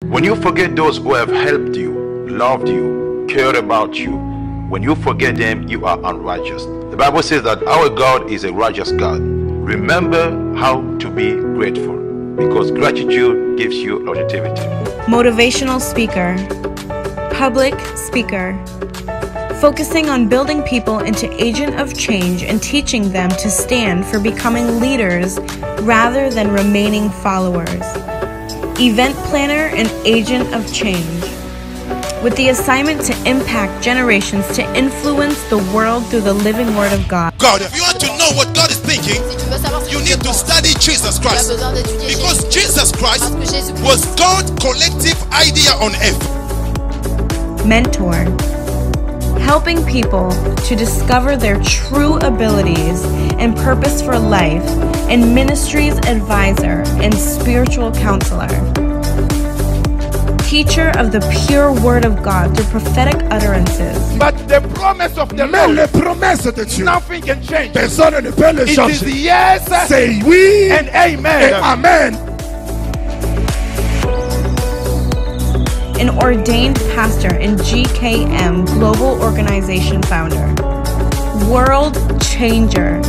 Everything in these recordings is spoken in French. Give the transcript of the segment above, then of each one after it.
When you forget those who have helped you, loved you, cared about you, when you forget them, you are unrighteous. The Bible says that our God is a righteous God. Remember how to be grateful, because gratitude gives you longevity. Motivational speaker, public speaker, focusing on building people into agent of change and teaching them to stand for becoming leaders rather than remaining followers. Event planner and agent of change, with the assignment to impact generations to influence the world through the living word of God. If you want to know what God is thinking, you need to study Jesus Christ, because Jesus Christ was God's collective idea on earth. Mentor, helping people to discover their true abilities and purpose for life, and ministries advisor and spiritual counselor. Teacher of the pure word of God through prophetic utterances. But the promise of the Lord, nothing can change. It is yes, say oui, and amen. Amen. An ordained pastor and GKM Global Organization founder. World changer.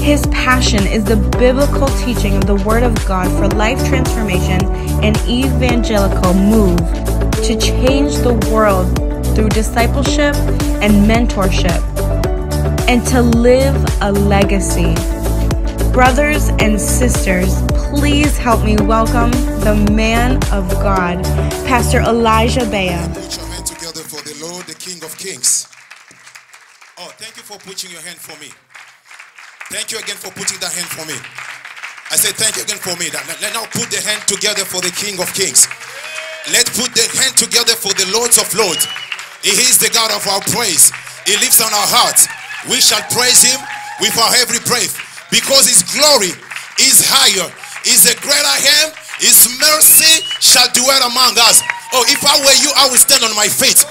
His passion is the biblical teaching of the Word of God for life transformation and evangelical move to change the world through discipleship and mentorship, and to live a legacy. Brothers and sisters, please help me welcome the man of God, Pastor Elijah Bea. Put your hand together for the Lord, the King of Kings. Oh, thank you for putting your hand for me. Thank you again for putting that hand for me. I said thank you again for me. Let's now put the hand together for the King of Kings. Let's put the hand together for the Lords of Lords. He is the God of our praise. He lives on our hearts. We shall praise him with our every breath, because his glory is higher. Is a great I am. His mercy shall dwell among us. Oh, if I were you, I would stand on my feet.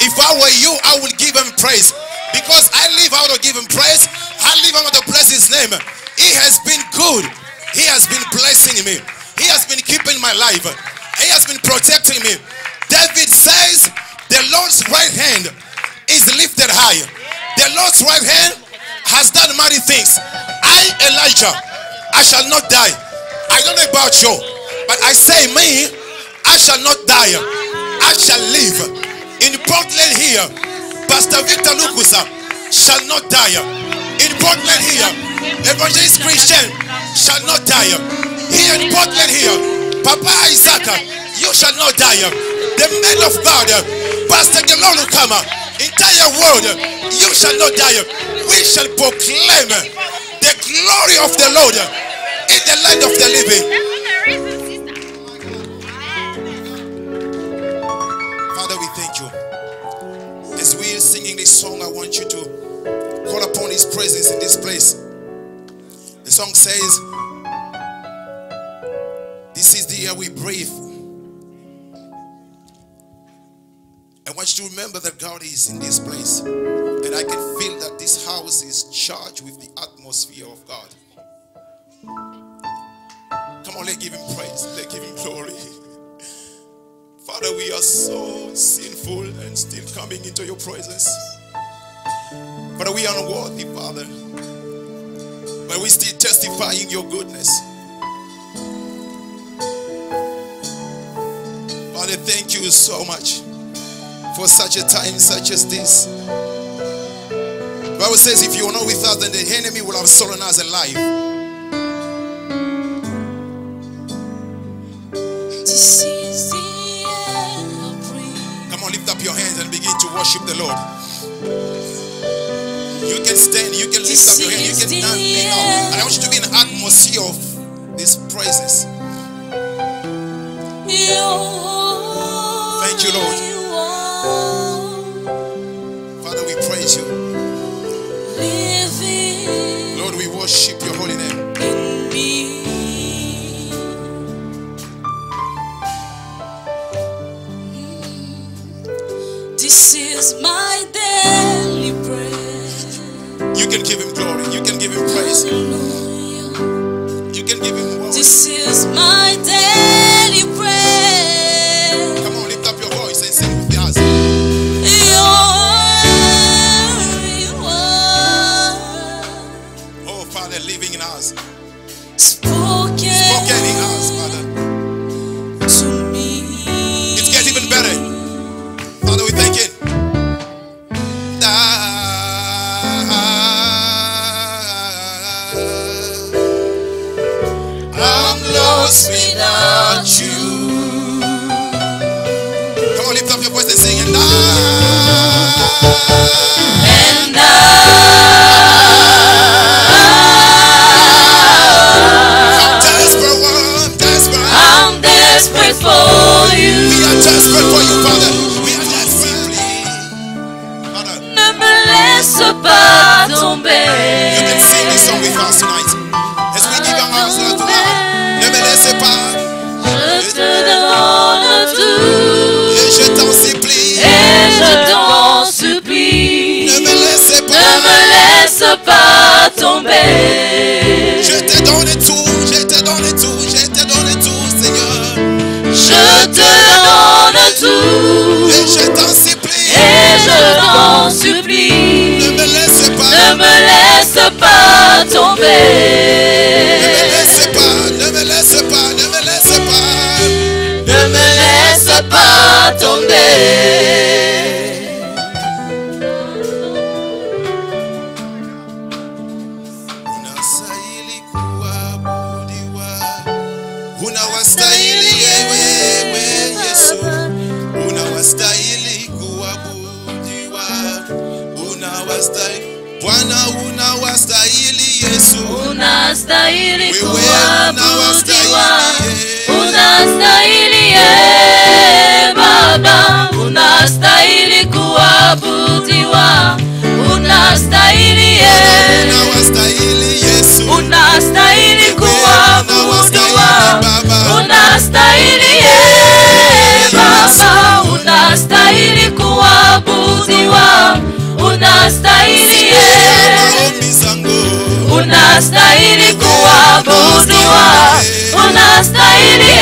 If I were you, I would give him praise. Because I live out to give him praise. I live out to bless his name. He has been good. He has been blessing me. He has been keeping my life. He has been protecting me. David says, the Lord's right hand is lifted high. The Lord's right hand has done mighty things. I, Elijah, I shall not die. I don't know about you, but I say me, I shall not die. I shall live. In Portland here, Pastor Victor Lukusa shall not die. In Portland here, Evangelist Christian shall not die. Here in Portland here, Papa Isaac, you shall not die. The men of God, Pastor Gelolu Kama, entire world, you shall not die. We shall proclaim the glory of the Lord in the land of the living. Father, we thank you. As we are singing this song, I want you to call upon his presence in this place. The song says, this is the air we breathe. I want you to remember that God is in this place. And I can feel that this house is charged with the atmosphere of God. Come on, let's give him praise. Let's give him glory. Father, we are so sinful and still coming into your presence. Father, we are unworthy, Father. But we still testifying your goodness. Father, thank you so much for such a time such as this. The Bible says if you are not with us, then the enemy will have stolen us alive. Come on, lift up your hands and begin to worship the Lord. You can stand, you can lift up your hands, you can dance. And I want you to be in an atmosphere of this praises. Thank you, Lord. Father, we praise you. Lord, we worship your holy name. This is my daily bread. You can give him glory. You can give him praise. Hallelujah. You can give him glory. This is my daily bread. your voice and sing. And I'm desperate for you. We are desperate for you, Father. We are desperate. Father, Ne me laisse pas tomber. you can sing this song with us tonight. As we give our ourselves to God. Ne me laisse pas. Je te donne tout. Et je t'en supplie. Et je t'en supplie. Ne me laisse Ne pas. me laisse pas tomber. Je te donne tout. Je te donne tout. Je te donne tout, Seigneur. Je te donne tout. Et je t'en supplie. Et je t'en supplie. Ne me laisse pas. Ne me laisse pas tomber. Ne me laisse pas. Ne me laisse pas. Ne me laisse pas. Ne me laisse pas tomber. Unastahili kuabudiwa. Unawastahili wewe Yesu. Unawastahili kuabudiwa. Unawastahili Bwana, unawastahili Yesu. Unastahili Wewe kuabudiwa. unawastahili. Unastahili Baba. Unastahili kuabudiwa. Unastahili Unawastahili Yesu. Unastahili kuabudiwa. Unastahili Baba. Unastahili kuabudiwa. Unastahili Maombi zangu. unastahili kuabudiwa. Unastahili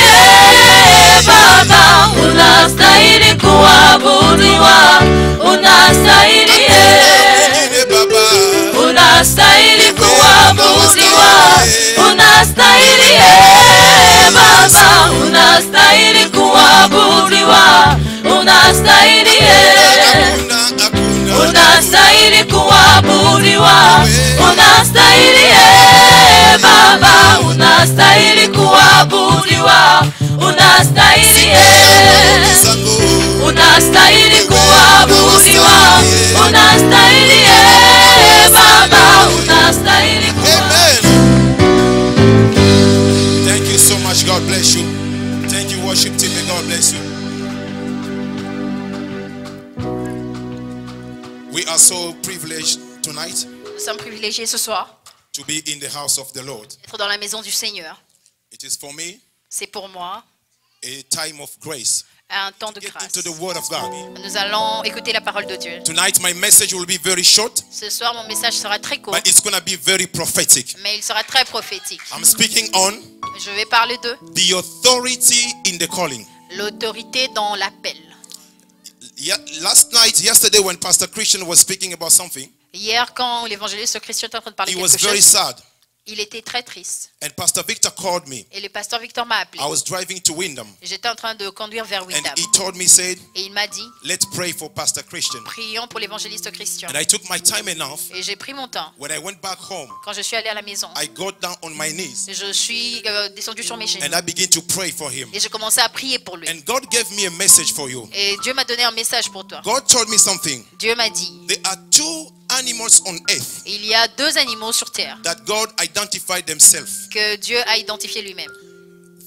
Baba. Unastahili kuabudiwa. Unastahili Mwingine Baba. unastahili kuabudiwa. Unastahili Baba. Unastahili kuabudiwa. Unastahili unastahili kuabudiwa. Unastahili Baba. Unastahili kuabudiwa. Unastahili unastahili kuabudiwa. Unastahili Baba. Unastahili Amen. Thank you so much. God bless you. Thank you, worship team, and God bless you. We are so privileged tonight Nous sommes privilégiés ce soir to be in the house of the Lord. d'être dans la maison du Seigneur. It is for me C'est pour moi a time of grace. un temps de Get grâce. into the word of God. Nous allons écouter la parole de Dieu. Tonight my message will be very short, Ce soir, mon message sera très court, but it's going to be very prophetic. mais il sera très prophétique. I'm speaking on Je vais parler de the authority in the calling. l'autorité dans l'appel. Yesterday when Pastor Christian was speaking about something, Hier, quand l'évangéliste Christian était en train de parler he de was quelque very chose, sad. il était très triste. And Pastor Victor called me. Et le pasteur Victor m'a appelé. I was driving to Windham, J'étais en train de conduire vers and Windham. he told me, said, Et il m'a dit, let's pray for Pastor Christian. prions pour l'évangéliste Christian. And I took my time enough. Et j'ai pris mon temps. When I went back home, Quand je suis allé à la maison, I got down on my knees je suis descendu sur mes genoux. and I began to pray for him. Et j'ai commencé à prier pour lui. And God gave me a message for you. Et Dieu m'a donné un message pour toi. God told me something. Dieu m'a dit, There are two animals on earth il y a deux animaux sur terre that God identified themselves. que Dieu a identifié lui-même.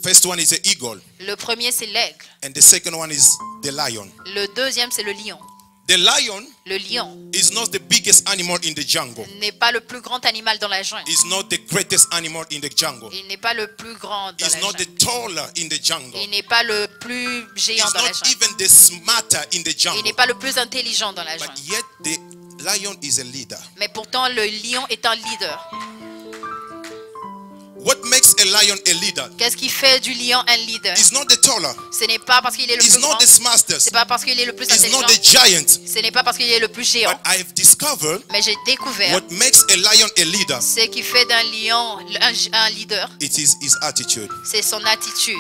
First one is the eagle, Le premier, c'est l'aigle. and the second one is the lion. Le deuxième, c'est le lion. The lion Le lion is not the biggest animal in the jungle. n'est pas le plus grand animal dans la jungle. It's not the greatest animal in the jungle. Il n'est pas le plus grand dans It's la not the jungle. taller in the jungle. Il n'est pas le plus géant It's dans la not jungle. even the smarter in the Il jungle. n'est pas le plus intelligent dans la But jungle. yet the lion is a leader. Mais pourtant, le lion est un leader. What makes a lion a leader? Qu'est-ce qui fait du lion un leader? It's not the taller. Ce n'est pas parce qu'il est le It's plus grand. not the smartest. C'est pas parce qu'il est le plus It's intelligent. not the giant. Ce n'est pas parce qu'il est le plus But géant. I've discovered Mais j'ai découvert what makes a lion a leader. ce qui fait d'un lion un leader, It is his attitude. c'est son attitude.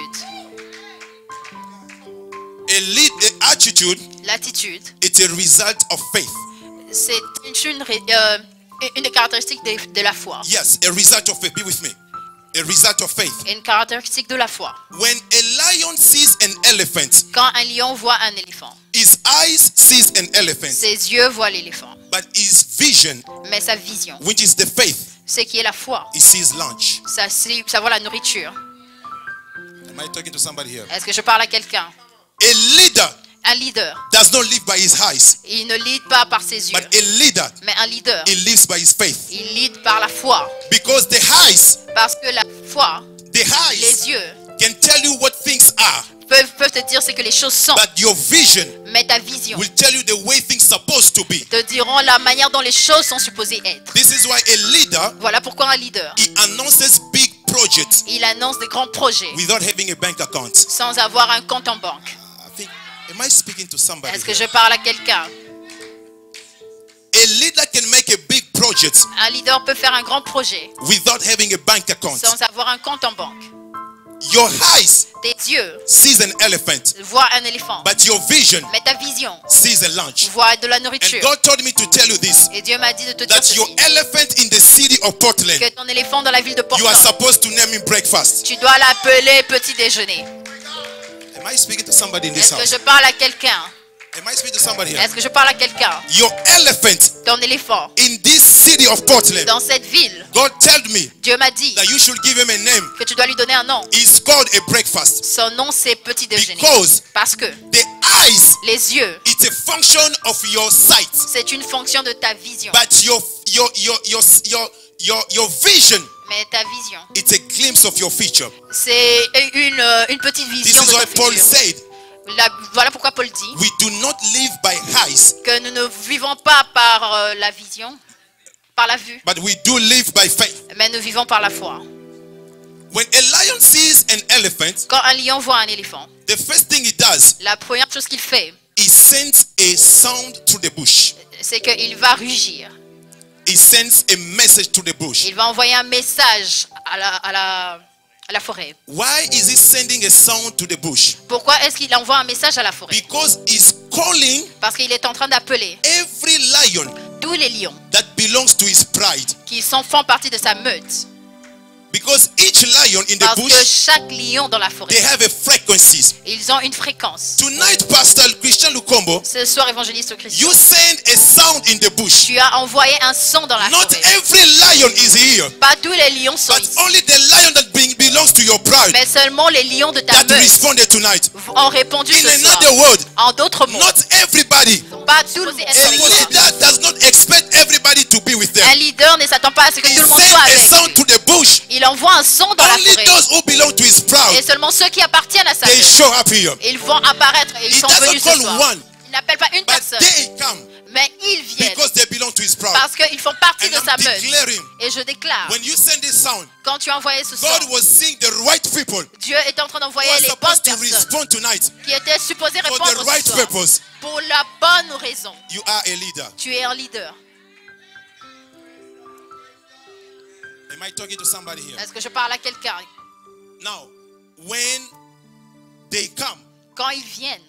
A attitude, L'attitude, it's a result of faith. c'est une caractéristique de la foi. Yes, a result of faith. Be with me. a result of faith. est une caractéristique de la foi. When a lion sees an elephant, Quand un lion voit un éléphant, his eyes sees an elephant, ses yeux voient l'éléphant. but his vision, Mais sa vision, which is the faith, c'est qui est la foi. he sees lunch. Ça voit la nourriture. Am I talking to somebody here? Est-ce que je parle à quelqu'un? A leader Un leader, does not live by his eyes, il ne lead pas par ses yeux. but a leader, Mais un leader, he lives by his faith. il lead par la foi. Because the eyes, Parce que la foi, the eyes les yeux, can tell you what things are, peuvent te dire ce que les choses sont. but your vision Mais ta vision will tell you the way things supposed to be. te diront la manière dont les choses sont supposées être. This is why a leader, Voilà pourquoi un leader, he announces big projects il annonce des grands projets without having a bank account. sans avoir un compte en banque. I think, am I speaking to somebody Est-ce que here? je parle à quelqu'un? A leader can make a big project Un leader peut faire un grand projet without having a bank account. sans avoir un compte en banque. Your eyes Tes yeux sees an elephant, voient un éléphant, but your vision mais ta vision sees a lunch. voit de la And nourriture. God told me to tell you this, Et Dieu m'a dit de te dire that your ceci, elephant in the city of Portland, que ton éléphant dans la ville de you are Portland, supposed to name him breakfast. tu dois l'appeler petit déjeuner. Am I speaking to somebody in this Est-ce que house? je parle à quelqu'un? Am I speaking to somebody here? Est-ce que je parle à quelqu'un? Your elephant Ton éléphant in this city of Portland, dans cette ville, God told me Dieu m'a dit that you should give him a name. que tu dois lui donner un nom. It's called a breakfast. Son nom c'est petit déjeuner. Because Parce que the eyes, les yeux, it's a function of your sight. c'est une fonction de ta vision. But your vision, Mais ta vision, it's a glimpse of your future. c'est une petite This vision is de why ton Paul futur. said, Voilà pourquoi Paul dit we do not live by eyes, que nous ne vivons pas par la vision, par la vue, but we do live by faith. mais nous vivons par la foi. When a lion sees an elephant, Quand un lion voit un éléphant, the first thing he does, la première chose qu'il fait, he sends a sound through the bush. c'est qu'il va rugir. He sends a message to the bush. Il va envoyer un message à la forêt. Why is he sending a sound to the bush? Pourquoi est-ce qu'il envoie un message à la forêt? Because he's calling Parce qu'il est en train d'appeler every lion tous les lions that belongs to his pride. qui font partie de sa meute. Because each lion in the Parce que bush, chaque lion dans la they forêt, have a frequencies. ils ont une fréquence. Tonight, Pastor Christian Lukombo, Ce soir, évangéliste Christian, you send a sound in the bush. tu as envoyé un son dans la Not forêt. every lion is here, Pas tous les lions sont but ici, only the lion that belongs to your pride mais seulement les lions de ta that meute responded tonight. ont répondu In ce soir. another word, En d'autres mots, not everybody. pas tous les A leader does not expect everybody to be with them. Un leader ne s'attend pas à ce que He tout le monde soit sends a avec sound lui. to the bush. Il envoie un son dans la Only forêt. those who belong to his Et pride, seulement ceux qui appartiennent à sa they meute, show up here. ils vont apparaître et ils He sont doesn't venus ce call soir. one, Il n'appelle pas une but personne, they come mais ils viennent because they belong to his pride. parce qu'ils font partie And de sa I'm meute. declaring, Et je déclare, when you send this sound, quand tu as envoyé ce son, God was seeing the right people Dieu est en train who d'envoyer are les bonnes supposed to personnes respond tonight qui étaient supposées for répondre the right ce soir purpose. pour la bonne raison. You are a leader. Tu es un leader. Am I talking to somebody here? Est-ce que je parle à quelqu'un? Now, when they come, Quand ils viennent,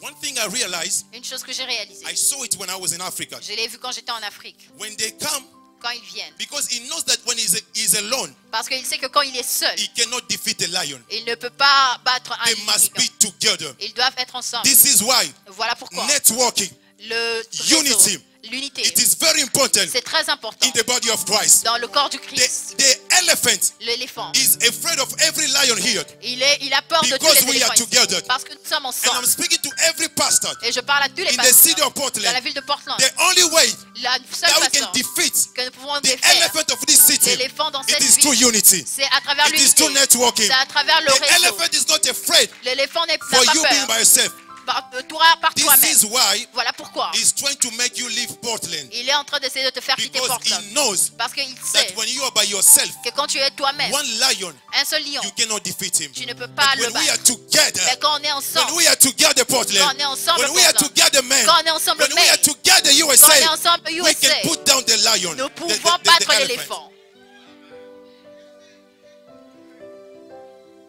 one thing I realized, une chose que j'ai réalisée, I saw it when I was in Africa. je l'ai vu quand j'étais en Afrique, When they come, quand ils viennent, because he knows that when he's alone, parce qu'il sait que quand il est seul, he cannot defeat a lion. il ne peut pas battre un They lion. must be together. Ils doivent être ensemble. This is why Voilà pourquoi networking, le unity, réseau, l'unité, it is very important c'est très important in the body of Christ. dans le corps du Christ. The elephant L'éléphant, is afraid of every lion here. il a peur de tous Because les we éléphants are ici, together. parce que nous sommes And I'm ensemble. speaking to every pastor Et je parle à tous les in the city pasteurs of Portland. dans la ville de Portland. The only way La seule that we can façon defeat que nous pouvons the défaire elephant of this city, l'éléphant dans it cette is through ville, unity. c'est à travers It is l'unité. through networking. C'est à travers le The réseau. elephant is not afraid L'éléphant n'a for pas you being by peur yourself. toi par This toi-même. is why Voilà pourquoi he's trying to make you leave Portland. il est en train d'essayer de te faire quitter Because Portland. he knows Parce qu'il that sait when you are by yourself, que quand tu es toi-même, one lion, un seul lion, you cannot defeat him. tu ne peux pas But le when we are battre. together, Mais quand on est when ensemble, we are together, Portland, Quand on est ensemble, when we are Portland. together, men, Quand on est ensemble, when we are men. together, quand on est USA, ensemble, we USA, can put down the lion, nous the pouvons battre elephant. l'éléphant.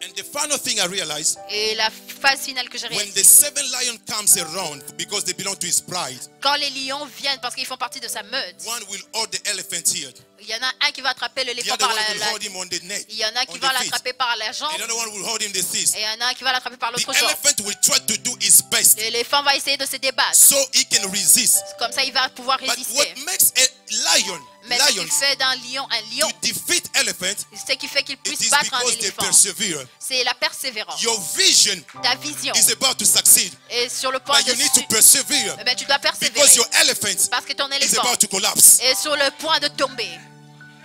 And the final thing I realized, Et la phase finale que j'ai when the réalisée, 7 lions comes around, because they belong to his bride, quand les lions viennent parce qu'ils font partie de sa meute, one will hold the elephant here. il y en a un qui va attraper The l'éléphant other par one will la hold him on the neck, il y en a un qui on va the feet. l'attraper par la jambe Another one will hold him the fist. et il y en a un qui va l'attraper par The l'autre jambe. elephant will try to do his best L'éléphant va essayer de se débattre. so he can resist. Comme ça, il va pouvoir But résister. what makes a lion, Mais ce qui lions, fait d'un lion un lion, to defeat elephant, ce qui fait qu'il it puisse is battre un because they éléphant, persevere. c'est la persévérance. Your vision Ta vision is about to succeed, est sur le point but de you need to persevere eh ben, tu dois because persévérer your elephant parce que ton is éléphant about to collapse. est sur le point de tomber.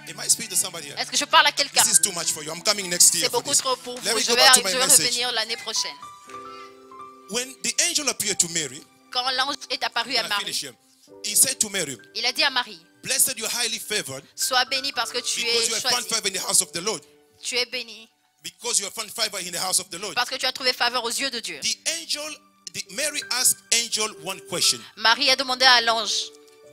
Am I speaking to somebody here? Est-ce que je parle à quelqu'un? This is too much for you. I'm coming next year C'est for beaucoup this. trop pour Let vous. me Je go vais, back to my je vais message. revenir l'année prochaine. When the angel appeared to Mary, Quand l'ange est apparu à and I Marie, finish here, he said to Mary, il a dit à Marie, blessed, you're highly favored sois bénie parce que tu because you es have found choisie. favor in the house of the Lord. Tu es bénie Because you have found favor in the house of the Lord. parce que tu as trouvé faveur aux yeux de Dieu. Mary asked angel one question, Marie a demandé à l'ange.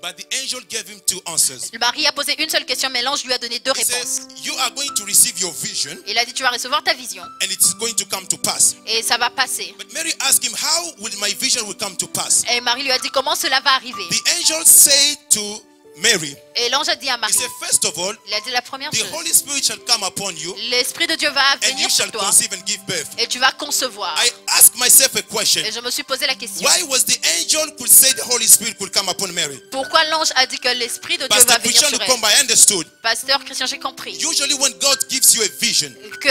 but the angel gave him two answers. Marie a posé une seule question, mais l'ange lui a donné deux He réponses. says, you are going to receive your vision Il a dit, tu vas recevoir ta vision and it's going to come to pass. et ça va passer. But Mary asked him, how will my vision will come to pass? Et Marie lui a dit, comment cela va arriver? The angel said to Mary, Et l'ange a dit à he Marie, said, first of all, il a dit la première the chose, Holy Spirit shall come upon you l'Esprit de Dieu va and you venir shall sur toi conceive and give birth. et tu vas concevoir. I asked myself a question. Et je me suis posé la question, Why was the angel could say the Holy Spirit could come upon Mary? pourquoi l'ange a dit que l'Esprit de Dieu va Pastor venir Christian sur Lukomba, elle? I understood. Pasteur Christian, j'ai compris Usually when God gives you a vision, que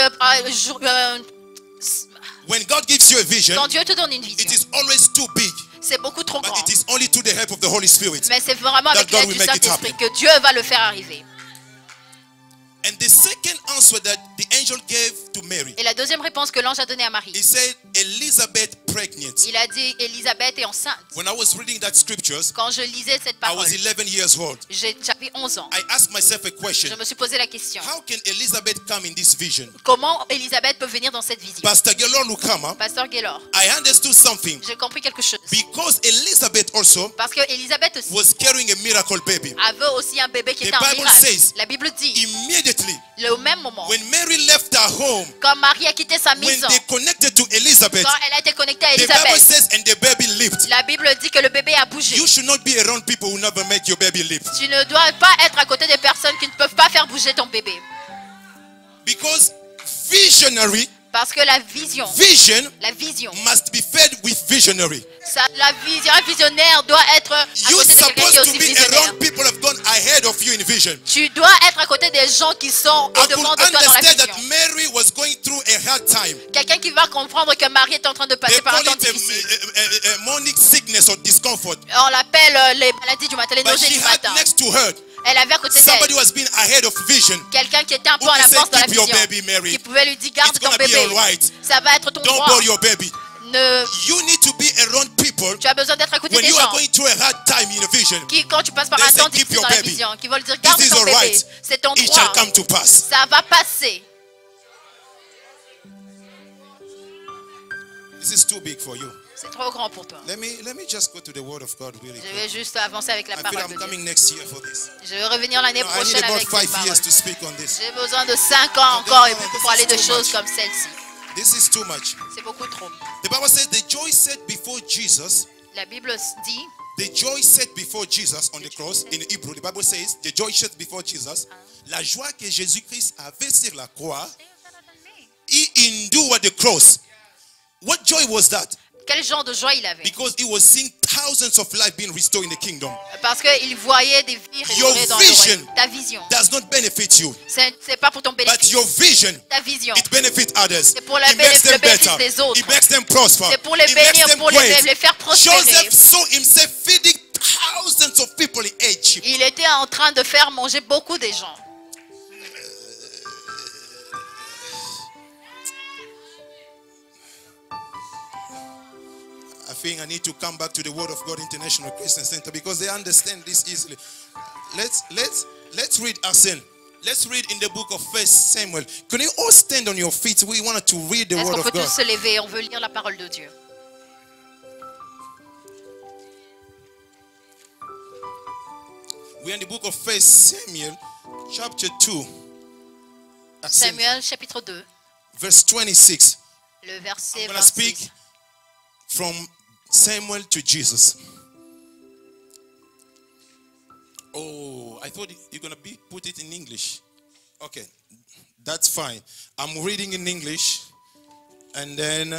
when God gives you a vision, quand Dieu te donne une it vision, is always too big. c'est beaucoup trop But grand. it is only through the help of the Holy Spirit. Mais c'est vraiment avec God l'aide will du make it Saint-Esprit happen. que Dieu va le faire arriver. And the second answer that the angel gave to Mary, Et la deuxième réponse que l'ange a donnée à Marie, he said, Elizabeth pregnant. il a dit, Élisabeth est enceinte. When I was reading that scriptures, Quand je lisais cette I parole, was 11 years old. j'avais 11 ans. I asked myself a Je question. me suis posé la question, How can Elizabeth come in this vision? comment Élisabeth peut venir dans cette vision? Pastor Gelor Lukama, Pasteur Gaylor, I understood something. j'ai compris quelque chose. Because Elizabeth also Parce que Élisabeth aussi was carrying a miracle baby. avait aussi un bébé qui The était un Bible miracle. says, La Bible dit, Immediately, au même moment, when Mary left her home, quand Marie a quitté sa when maison, they connected to Elizabeth, quand elle a été connectée à the Bible Élisabeth, says, and the baby lived. la Bible dit que le bébé a bougé. You should not be around people who never make your baby live. Tu ne dois pas être à côté des personnes qui ne peuvent pas faire bouger ton bébé. Because visionary, Parce que la vision vision must be fed with visionary. un visionnaire doit être à You're côté de quelqu'un qui est supposed aussi to be visionnaire. around people who have gone ahead of you in vision. Tu dois être à côté des gens qui sont I could au-devant de toi dans la understand that vision. Mary was going through a hard time. Quelqu'un qui va comprendre que Marie est en train de They passer par un call temps it difficile. a morning sickness or discomfort. On l'appelle les maladies du matin, les But nausées she du had matin. next to her Elle avait à côté somebody d'elle who has been ahead of vision. quelqu'un qui était un peu Who en can say, avance dans la "Keep your vision. baby, Mary. Qui pouvait lui dire, garde It's ton gonna be bébé. alright. Ça va être ton Don't droit. bore your baby. Ne- You need to be around people Tu as besoin d'être à côté when des you are gens going through a hard time in a vision. qui, quand tu passes par They un say, temps "Keep difficile your dans la baby. vision, qui vont lui dire, garde This is ton alright. bébé. C'est ton It droit. shall come to pass. Ça va passer. This is too big for you. C'est trop grand pour toi. Let me just go to the word of God really Je quick. vais juste avancer avec la I feel parole I'm de Dieu. coming next year for this. Je vais revenir l'année No, I need prochaine about avec cette 5 parole. years to speak on this. J'ai besoin de 5 ans encore et beaucoup pour aller de This is too choses much. comme celle-ci. This is too much. C'est beaucoup trop. The Bible says the joy set before Jesus, La Bible dit, the joy set before Jesus on the cross in Hebrew, the Bible says the joy set before Jesus, la joie que Jésus-Christ avait sur la croix, he endured the cross. What joy was that? quel genre de joie il avait? Because he was seeing thousands of lives being restored in the kingdom. Parce qu'il voyait des vies restaurées dans le vision royaume. Ta vision, does not benefit you, c'est pas pour ton but bénéfice. your vision, Ta vision, it benefits others. c'est pour le It makes them bénéfice better. des autres. It makes them prosper. C'est pour les It makes bénir, them pour great. les faire prospérer. Joseph saw himself feeding thousands of people in Egypt. Il était en train de faire manger beaucoup de gens. I think I need to come back to the Word of God International Christian Center because they understand this easily. Let's read Arsene. Let's read in the book of 1 Samuel. Can you all stand on your feet? We wanted to read the Est-ce Word qu'on of peut God. tous se lever? On veut lire la parole de Dieu. We're in the book of 1 Samuel, chapter 2. Arsene, Samuel chapitre 2, verse 26. Le verset I'm going to speak 26. from Samuel to Jesus. Oh, I thought you're going to put it in English. Okay, that's fine. I'm reading in English, and then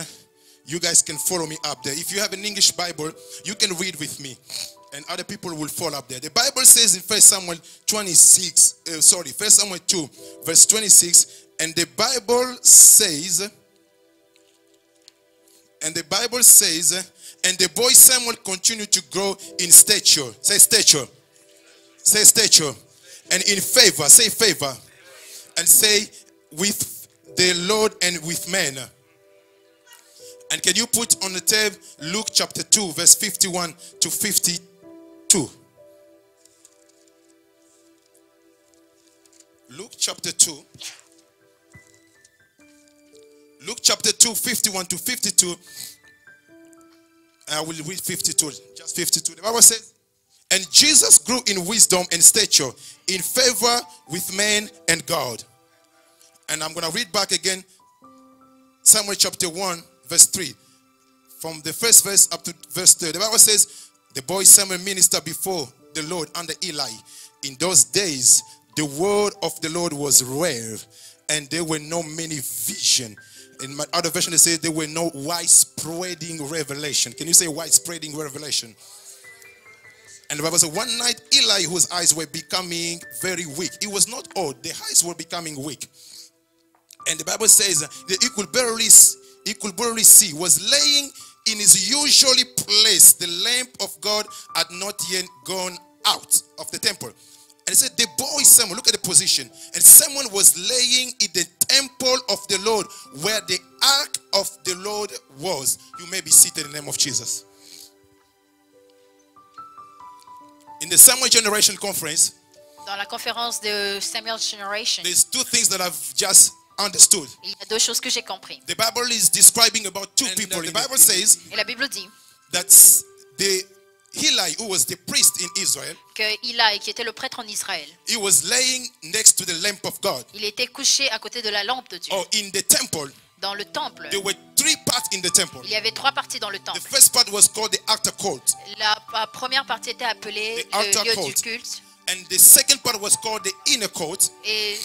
you guys can follow me up there. If you have an English Bible, you can read with me, and other people will follow up there. The Bible says in 1 Samuel 1 Samuel 2, verse 26, and the Bible says, and the boy Samuel continued to grow in stature. Say stature. Say stature. And in favor. Say favor. And say with the Lord and with men. And can you put on the tab Luke chapter 2 verse 51 to 52. Luke chapter 2. Luke chapter 2 51 to 52. I will read 52. Just 52. The Bible says, and Jesus grew in wisdom and stature, in favor with men and God. And I'm going to read back again Samuel chapter 1 verse 3. From the first verse up to verse 3. The Bible says, the boy Samuel ministered before the Lord under Eli. In those days, the word of the Lord was rare, and there were no many vision. In my other version, it says there were no widespreading revelation. Can you say widespreading revelation? And the Bible says, one night Eli, whose eyes were becoming very weak. It was not old. The eyes were becoming weak. And the Bible says that he could barely see, was laying in his usually place. The lamp of God had not yet gone out of the temple. And it said, the boy Samuel, look at the position. And Samuel was laying in the temple of the Lord, where the ark of the Lord was. You may be seated in the name of Jesus. In the Samuel Generation Conference, Dans la conférence de Samuel Generation, there's two things that I've just understood. il y a deux choses que j'ai compris. The Bible is describing about two people. The Bible says Et la Bible dit that the Eli, who was the priest in Israel, que Eli, qui était le prêtre en Israël, he was laying next to the lamp of God. il était couché à côté de la lampe de Dieu. Or in the temple, Dans le temple, there were three parts in the temple. il y avait trois parties dans le The temple. first part was called the outer court, La première partie était appelée The outer le lieu court. du culte. and the second part was called the inner court, Et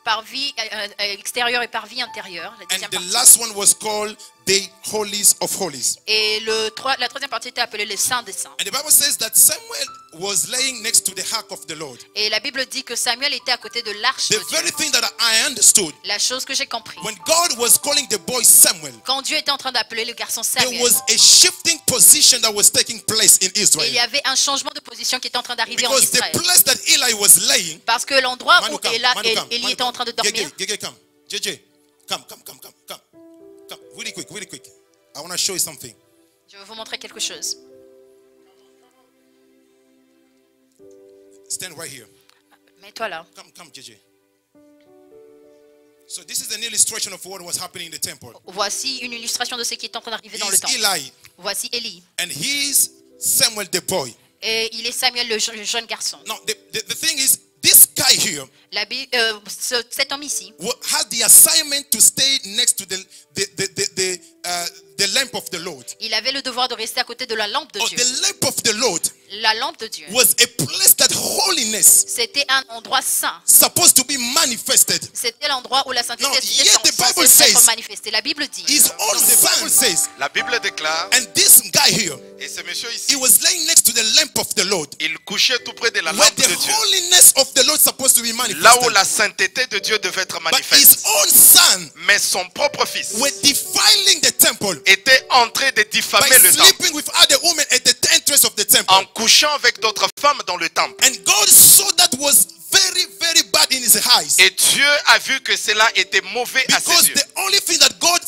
par vie extérieure et par vie intérieure, la and deuxième the partie. last one was called the holies of holies. Et la troisième partie était appelée le Saint des Saints. And the Bible says that Samuel was laying next to the ark of the Lord. Et la Bible dit que Samuel était à côté de l'arche de The very Dieu. thing that I understood, La chose que j'ai compris, when God was calling the boy Samuel, quand Dieu était en train d'appeler le garçon there Samuel, was a shifting position that was taking place in et il y Israel. avait un changement de position qui était en train d'arriver en Because the Israël. place that Eli was laying, Parce que l'endroit où Manu, Élie était en train de dormir, Gege, come. JJ, come. Really quick. I want to show you something. je vais vous montrer quelque chose. Stand right here. Mets-toi là. Come, JJ. So this is an illustration of what was happening in the temple. Voici une illustration de ce qui est en train d'arriver dans le He's temple. Eli, Voici Élie. and he's Samuel the boy. Et il est Samuel le jeune garçon. Now, the thing is, this guy here Cet homme ici had the assignment to stay next to the lamp of the Lord. il avait le devoir de rester à côté de la lampe de Or Dieu. the lamp of the Lord La lampe de Dieu, was a place that holiness c'était un endroit saint. supposed to be manifested. C'était l'endroit où la sainteté Now, était yet the Bible censée être says- manifestée. La Bible dit, His own son says, La Bible déclare, and this guy here, et ce monsieur he ici, was laying next to the lamp of the Lord, il couchait tout près de la where lampe the de Dieu, holiness of the Lord supposed to be là où manifested. la sainteté de Dieu devait être But his manifeste. own son Mais son propre fils were defiling the temple était en train de by diffamer le temple, sleeping with other women at the entrance of the temple. en couchant avec d'autres femmes dans le temple. And God saw that was very, very bad in his eyes. Et Dieu a vu que cela était mauvais à ses Because yeux. the only thing that God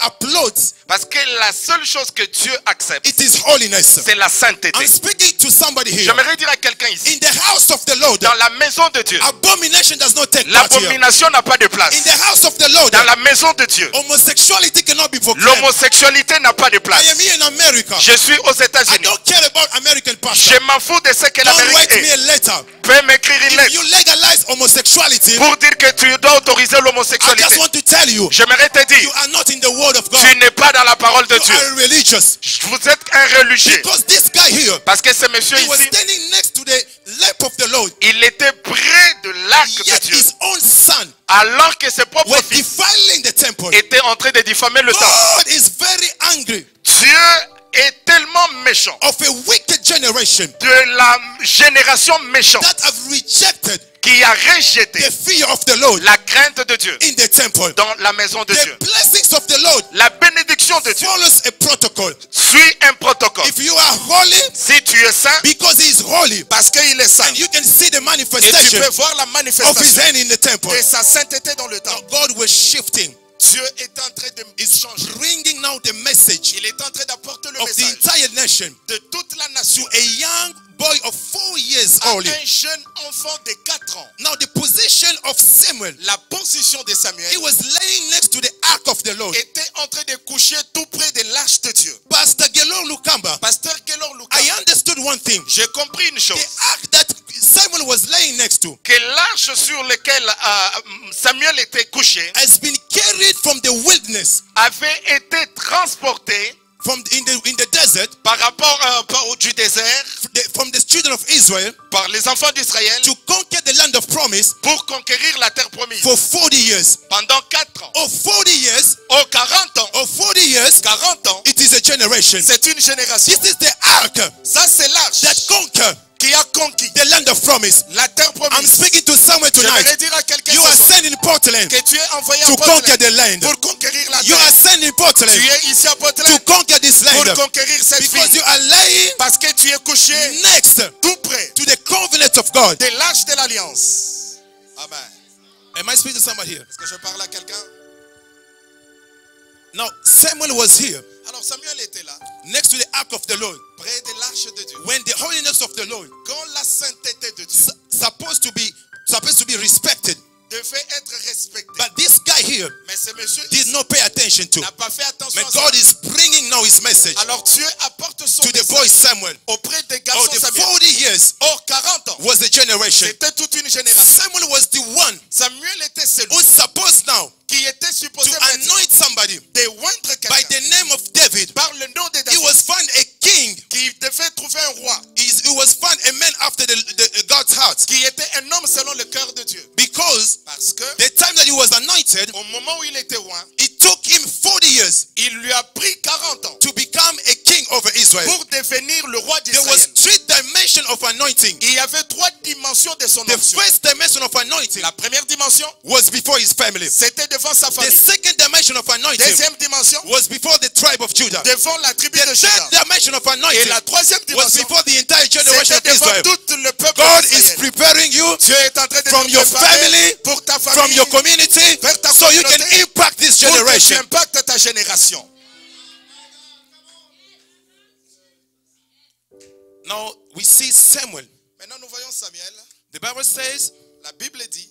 uploads, Parce que la seule chose que Dieu accepte, it is holiness. c'est la sainteté. I'm speaking to somebody here. J'aimerais dire à quelqu'un ici, In the house of the Lord, dans la maison de Dieu, abomination does not take part here. l'abomination n'a pas de In place. the house of the Lord, Dans la maison de Dieu, homosexuality cannot be proclaimed. l'homosexualité n'a pas de I place. am here in America. Je suis aux I États-Unis. don't care about American pastor. Je m'en fous de ce que Don't l'Amérique write me est. a letter. Peut m'écrire une If lettre. you legalize homosexuality homosexuality, pour dire que tu dois autoriser I just l'homosexualité. want to tell you, J'aimerais te you dire, are not in the word of God. tu n'es pas dans la parole de You Dieu. are religious. Vous êtes un religieux. Because this guy here, Parce que ce monsieur he was ici, standing next to the lamp of the Lord. il était près de l'arc de Yet Dieu. his own son Alors que ses propres were fils defiling the temple. étaient en train de diffamer le temple. God is very angry Dieu est tellement méchant of a wicked generation de la génération méchante that have rejected qui a rejeté the fear of the Lord la crainte de Dieu in the temple. dans la maison de Dieu. The blessings of the Lord La bénédiction de Dieu follows a protocol. suit un protocole. If you are holy, Si tu es saint, because he is holy, parce qu'il est saint, and you can see the et tu manifestation peux voir la of his manifestation hand in the temple. de sa sainteté dans le Now temple. God was shifting. Dieu est en train de changer. Bringing now the message Il est en train d'apporter le of the message entire nation de toute la nation to a young boy of 4 years à old. un jeune enfant de 4 ans. Now the position of Samuel, La position de he Samuel was laying next to the ark of the Lord. était en train de coucher tout près de l'arche de Dieu. Pastor Gelor Lukamba, Pasteur Gelor Luka, I understood one thing. j'ai compris une chose. The ark that Samuel was laying next to Que l'arche sur laquelle Samuel était couché has been carried from the wilderness, avait été transporté from in the desert, par rapport du désert from the children of Israel par les enfants d'Israël to conquer the land of promise pour conquérir la terre promise. for 40 years. Pendant 4 ans. Or 40 years, Oh, 40 ans. or 40 years, 40 ans. it is a generation. C'est une génération. This is the ark Ça, c'est l'arche that conquered qui a conquis the land of promise. la terre I'm promise. speaking to someone J'aimerais tonight. dire à quelqu'un You ce are soir sent in Portland que tu es envoyé à to Portland conquer the land. pour conquérir la You are terre. sent in Portland Tu es ici à to Portland conquer this pour land conquérir cette because ville. you are laying Parce que tu es couché next tout près to the covenant of God. de l'arche de l'alliance. Amen. Am I speaking to somebody here? Est-ce que je parle à quelqu'un? Now, Samuel was here Alors Samuel était là, next to the ark of the Lord près de l'arche de Dieu. when the holiness of the Lord Quand la sainteté de Dieu supposed to be respected. devait être respectée. But this guy here Mais ce monsieur did not pay attention to. n'a pas fait attention But à ça. God is bringing now his message Alors Dieu apporte son to the message boy Samuel. auprès des Oh, garçons the Samuel. 40 years Or 40 ans, was the generation. c'était toute une génération. Samuel was the one Samuel était celui who's supposed now qui était supposé to maintenant anoint somebody de oindre by quelqu'un the name of David. par le nom de He David, was found a king. qui devait trouver un roi, He was found a man after the God's heart. qui était un homme selon le cœur de Dieu. Because Parce que the time that he was anointed, au moment où il était roi, it took him 40 years il lui a pris 40 ans to become a king over Israel. pour devenir le roi There was d'Israël. 3 dimensions of anointing. Il y avait 3 dimensions de son The onction. first dimension of anointing La première dimension, was before his family. c'était devant sa The famille. second dimension of anointing Deuxième dimension, was before the tribe of Judah. devant la tribu The de third Juda. dimension of Et anointing la troisième was dimension, before the entire generation c'était of devant Israel. tout le peuple God is d'Israël. preparing you Dieu est en train de from te your préparer family, pour ta from famille, your community, vers ta so you can communauté, impact this pour que tu generation. impactes ta génération. Now we see Samuel. Maintenant, nous voyons Samuel. The Bible says La Bible dit,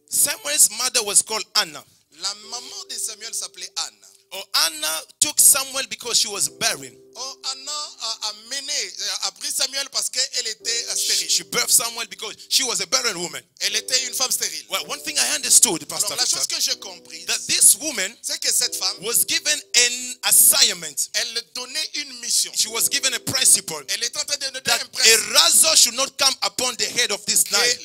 Samuel's mother was called Anna. la maman de Samuel s'appelait Anne. Or Anna took Samuel because she was barren. Oh, Anna a pris Samuel parce qu'elle était stérile. She birthed Samuel because she was a barren woman. Elle était une femme stérile. Well, one thing I understood, Pastor Alors, la chose Victor, que j'ai compris, that this woman c'est que cette femme, was given an assignment. elle donnait une mission. She was given a principle Elle est en train de donner that un a principe. razor should not come upon the head of this line.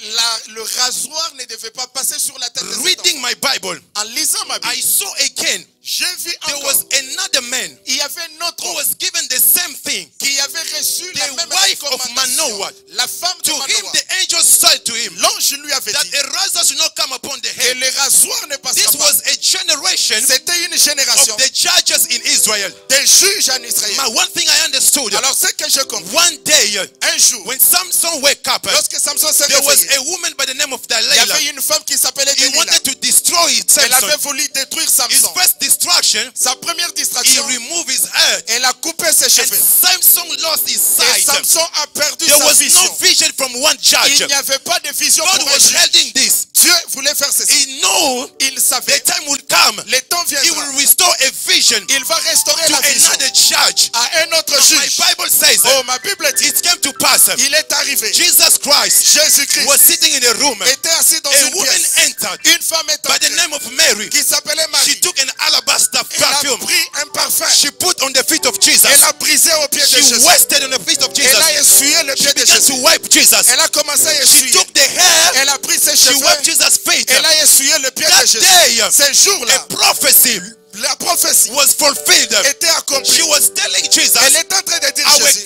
Que le rasoir ne devait pas passer sur la tête de cet Reading enfant. my Bible, En lisant ma I Bible, saw again j'ai vu there encore, was another man il y avait un autre who homme was given the same thing. qui avait reçu la The même wife of recommandation. Manoah. La femme de To him, Manoah. the angel said to him L'ange lui avait that dit a razor should not come upon the que head. le rasoir ne passera This pas. was a generation C'était une génération of the judges in Israel. des juges en Israël. My one thing I understood, Alors ce que je comprends, one day un jour, when Samson woke up, lorsque Samson s'est there was réveillé, a woman by the name of il y Delilah. avait une femme qui s'appelait He Delilah. wanted to destroy Elle avait Samson. voulu détruire His Samson. first destruction, Sa première he distraction, removed his head. elle a coupé ses And cheveux. Samson lost his Et sight. Samson a perdu There sa was vision. no vision from one judge. Il n'y avait pas de vision God pour un was juge. holding this. Dieu voulait faire ceci. He knew Il the savait, time would come. le temps He viendra. will restore a vision Il va restaurer to la vision another judge. à un autre My juge. Bible says Oh, ma Bible dit, it came to pass. Il est arrivé. Jesus Christ Jésus-Christ was sitting in a room. était assis dans A une woman pièce. entered Une femme est by the entrée name of Mary. qui s'appelait She Marie. took an alabaster Elle a perfume. pris un parfum. She put on the feet of Jesus. Elle a brisé au pied de She Jésus. wasted on the feet of Elle a Jesus. essuyé le She pied de began Jésus. to wipe Jesus. Elle a commencé à She essuyer. took the hair. Elle a pris ses She cheveux. wiped Jesus' feet. Elle a essuyé le pied de That Jésus. day, Ce jour-là, a prophecy la prophétie was fulfilled. était accomplie. She was telling Jesus, Elle est en train de dire our Jésus,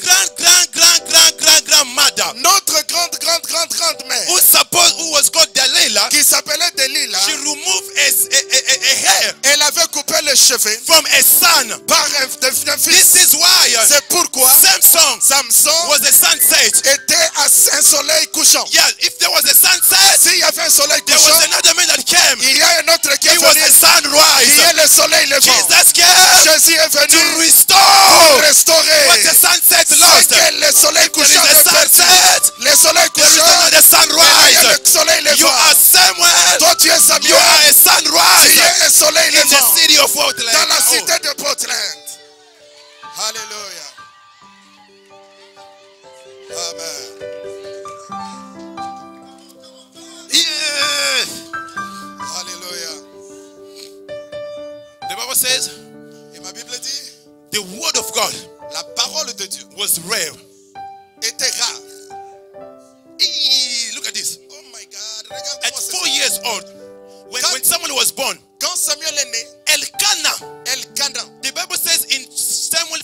grandmother, notre grande-mère, who was called Delilah, qui s'appelait Delilah, she removed a hair elle avait coupé les cheveux from a son. par un This fils. is why C'est pourquoi Samson Samson was a sunset. était à un soleil couchant. Yeah, if there was a sunset, S'il y avait un soleil there was couchant, another man that came. il y a un autre qui est It was venu. a Il y sunrise. a le soleil levant. Jesus came Jésus est to venu restore restaurer what the sunset ce lost. que le soleil There is couchant a avait perdu. sunset. Le soleil There is couchant, another il y a sunrise. le soleil You levant. are Samuel. Toi, tu es You Samuel. are a Tu sunrise es un soleil in levant the city of Portland. dans la Oh. cité de Portland. Alléluia. Amen. Yeah. Alléluia. The Bible says Et ma Bible dit, the word of God la parole de Dieu was rare. était rare. Look at this. Oh my God. Regarde At comment c'est 4 ça. years old, when Samuel was born, Quand Samuel est né, Elkanah, the Bible says in Samuel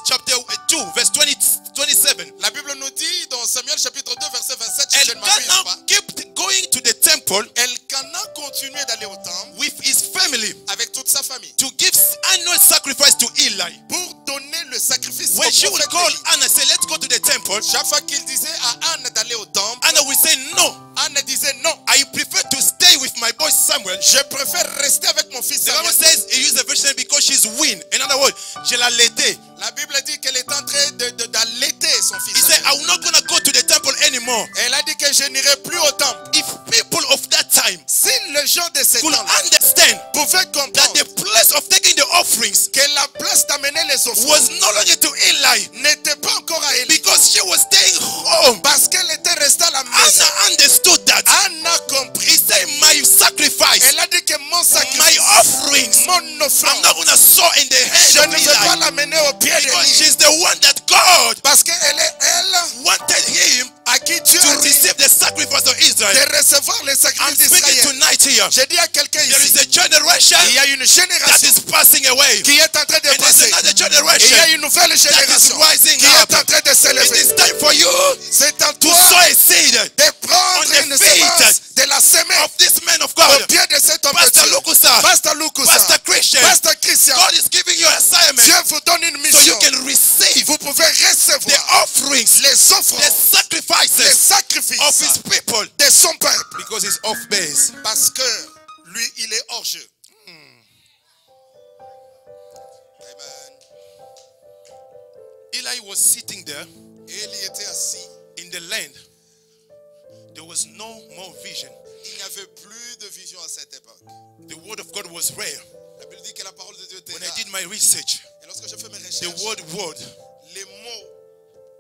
chapter 2, verse 27, la Bible nous dit dans Samuel chapitre 2 verset 27, si je ne m'abuse pas, Elkanah kept going to the temple Elkanah continuait d'aller au temple with his family avec toute sa famille to give annual sacrifice to Eli. pour donner le sacrifice When au she would prophète call Élie. Anna, say, let's go to the temple, Chaque fois qu'il disait à Anne d'aller au temple, Anna would say, no, Anne disait non, I prefer to stay with my boy Samuel. je préfère rester avec mon fils The Bible Samuel. says he used the version because she's win. In other words, je l'ai laidé. La Bible dit qu'elle est en train d'allaiter son fils He said, Samuel. I'm not going to go to the temple anymore. Elle a dit que je n'irai plus au temple. If people of that time Si les gens de ce could temps understand pouvaient that comprendre the place of taking the offerings que la place d'amener les offrandes was no longer to Eli n'était pas encore à Élie, because she was staying home, parce qu'elle était restée à la maison. Anna understood that. Anne a compris. He said, my sacrifice, Elle a dit que mon my sacrifice, offerings, mon I'm offrande, not going to sow in the je hand ne of vais pas Eli l'amener au pied because d'Élie, she's the one that God parce qu'elle est elle wanted him à qui Dieu to a dit receive the sacrifice of Israel. de recevoir les I'm sacrifices speaking d'Israël. tonight here. J'ai dit à quelqu'un There ici, is a generation il y a une that génération is passing away. qui est en train de And there's passer. another Et il y a generation une nouvelle that is génération rising qui up. est en train de It s'élever. is time for you C'est en to toi sow a seed de prendre on the une feet semence, de la semer of this man of au God. pied de cet homme de Pastor Dieu. Lukusa, Pasteur Lukusa, Pastor Christian, Pasteur Christian, God is giving you an assignment Dieu vous donne une so you mission. can receive Vous pouvez the recevoir offerings, les the offrandes, les sacrifices of sacrifices his people de son peuple. because he's off base. Parce que lui, il est hors jeu. Amen. Eli was sitting there Élie était assis. in the land. There was no more vision. Il n'y avait plus de vision à cette époque. The word of God was rare. La Bible dit que la parole de Dieu était When I rare. did my research, Et lorsque je fais mes the recherches, word les mots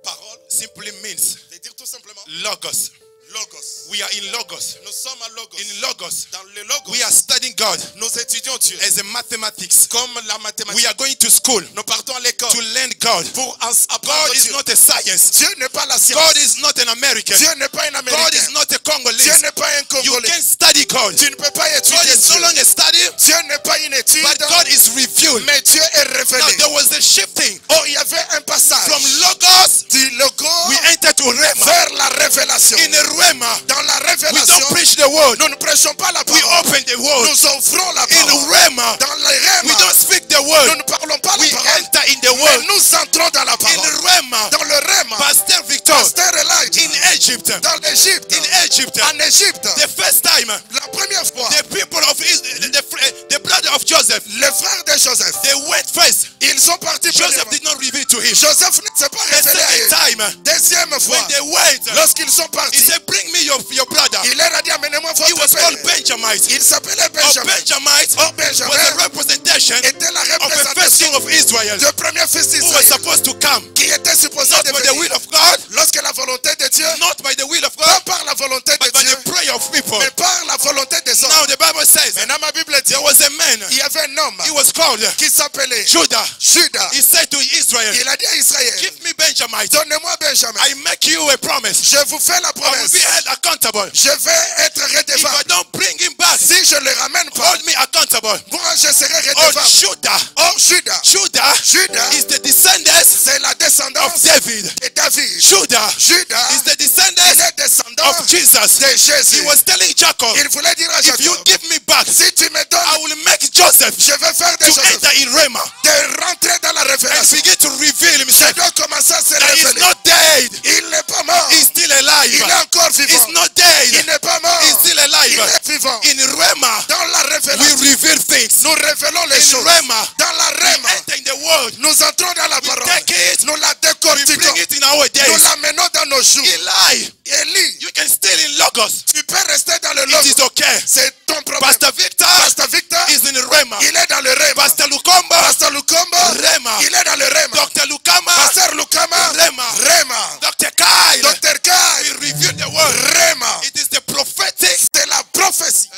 parole simply means veut dire tout simplement logos. logos. We are in logos. Nous sommes à logos. In logos, Dans le logos, we are studying God nous étudions Dieu. as a mathematics. Comme la We mathématique. are going to school Nous partons à l'école to learn God. pour apprendre God is Dieu. not a science. Dieu n'est pas la science. God is not an American. Dieu n'est pas un God Américain. is not a Dieu Congolese. n'est pas un You Congolais. can't study God. Tu ne peux pas God étudier is no Dieu. longer a study, Dieu n'est pas une étude, but God is revealed. mais Dieu est Now révélé. there was a shifting Oh, il y avait un passage from logos. du logo We enter to Rema. vers la révélation. In a Rema, Dans la we révélation, don't preach the word. nous ne prêchons pas la We parole. open the word. Nous ouvrons la In parole. Rema, Dans le Réma, we don't speak the nous word. ne parlons pas We la parole, enter in the mais word. nous entrons dans la In parole. Rema, Dans le Réma, Pastor Victor, Pasteur Elijah, in Egypt, dans l'Égypte, in Egypt, en Égypte, the first time, la première fois, the people of Israel, the brother of Joseph, les frères de Joseph, they went first. ils sont partis Joseph premièrement. did not reveal to him. Joseph ne s'est pas The révélé à second eux. time, Deuxième fois, when they went, lorsqu'ils sont he partis, said, bring me your brother. il leur a dit, amenez-moi He was votre called père. Benjamite. Il s'appelait Or Benjamin. Benjamite Oh, was a Benjamin representation était la of a first représentation king of Israel du premier fils who was d'Israël supposed to come, qui était supposé not for the will devenir. of God, Lorsque la but volonté de Dieu, not by the will of pas God, par la volonté de but by Dieu, the prayer of people. mais par la volonté des Now hommes. the Bible says Maintenant, ma Bible dit, there was a man, il y avait un homme he was called qui s'appelait Judah. Judas. He said to Israel, Il a dit à Israël, give me Benjamin, donnez-moi Benjamin. I make you a promise. Je vous fais la I will promesse. be held accountable. Je vais être If I redevable. don't bring him back, Si je ne le ramène pas, hold me accountable. moi je serai Oh, redevable. Judah. Oh, Judas. Judah Judah is the descendants c'est la of descendance David. de David. Judah Judas is the il descendants est descendant of Jesus. de He Jésus. was telling Jacob, Il voulait dire à if you Jacob, give me back, si tu me donnes, I will make Joseph je vais faire des to choses, enter in Ramah de rentrer dans la and révélation. begin to reveal Je himself. dois commencer à se That he's révéler. not dead. Il n'est pas mort. He's still Il alive. est encore He's vivant. not Il dead. n'est pas mort. He's still Il alive. est vivant. In Ramah, Dans la we révélation, reveal things. nous révélons les In choses. Ramah, Dans la we Rema, enter in the world. nous entrons dans la We parole. take it. Nous la We décortiquons. bring it in our Nous days. l'amenons dans nos jours. Eli, Élie, you can still in Logos. tu peux rester dans le It is logos. okay. C'est ton problème. Pastor Victor Pasteur Victor, is in Ramah. il est dans le Rema. Pastor Lukomba, Pasteur Lukombo, Rema. il est dans le Rema. Dr. Lukama, Pasteur Lukama, Rema. Rema. Dr. Kyle, Dr. Kai, we reveal the word. Rema. It is the prophetic. C'est la prophétie.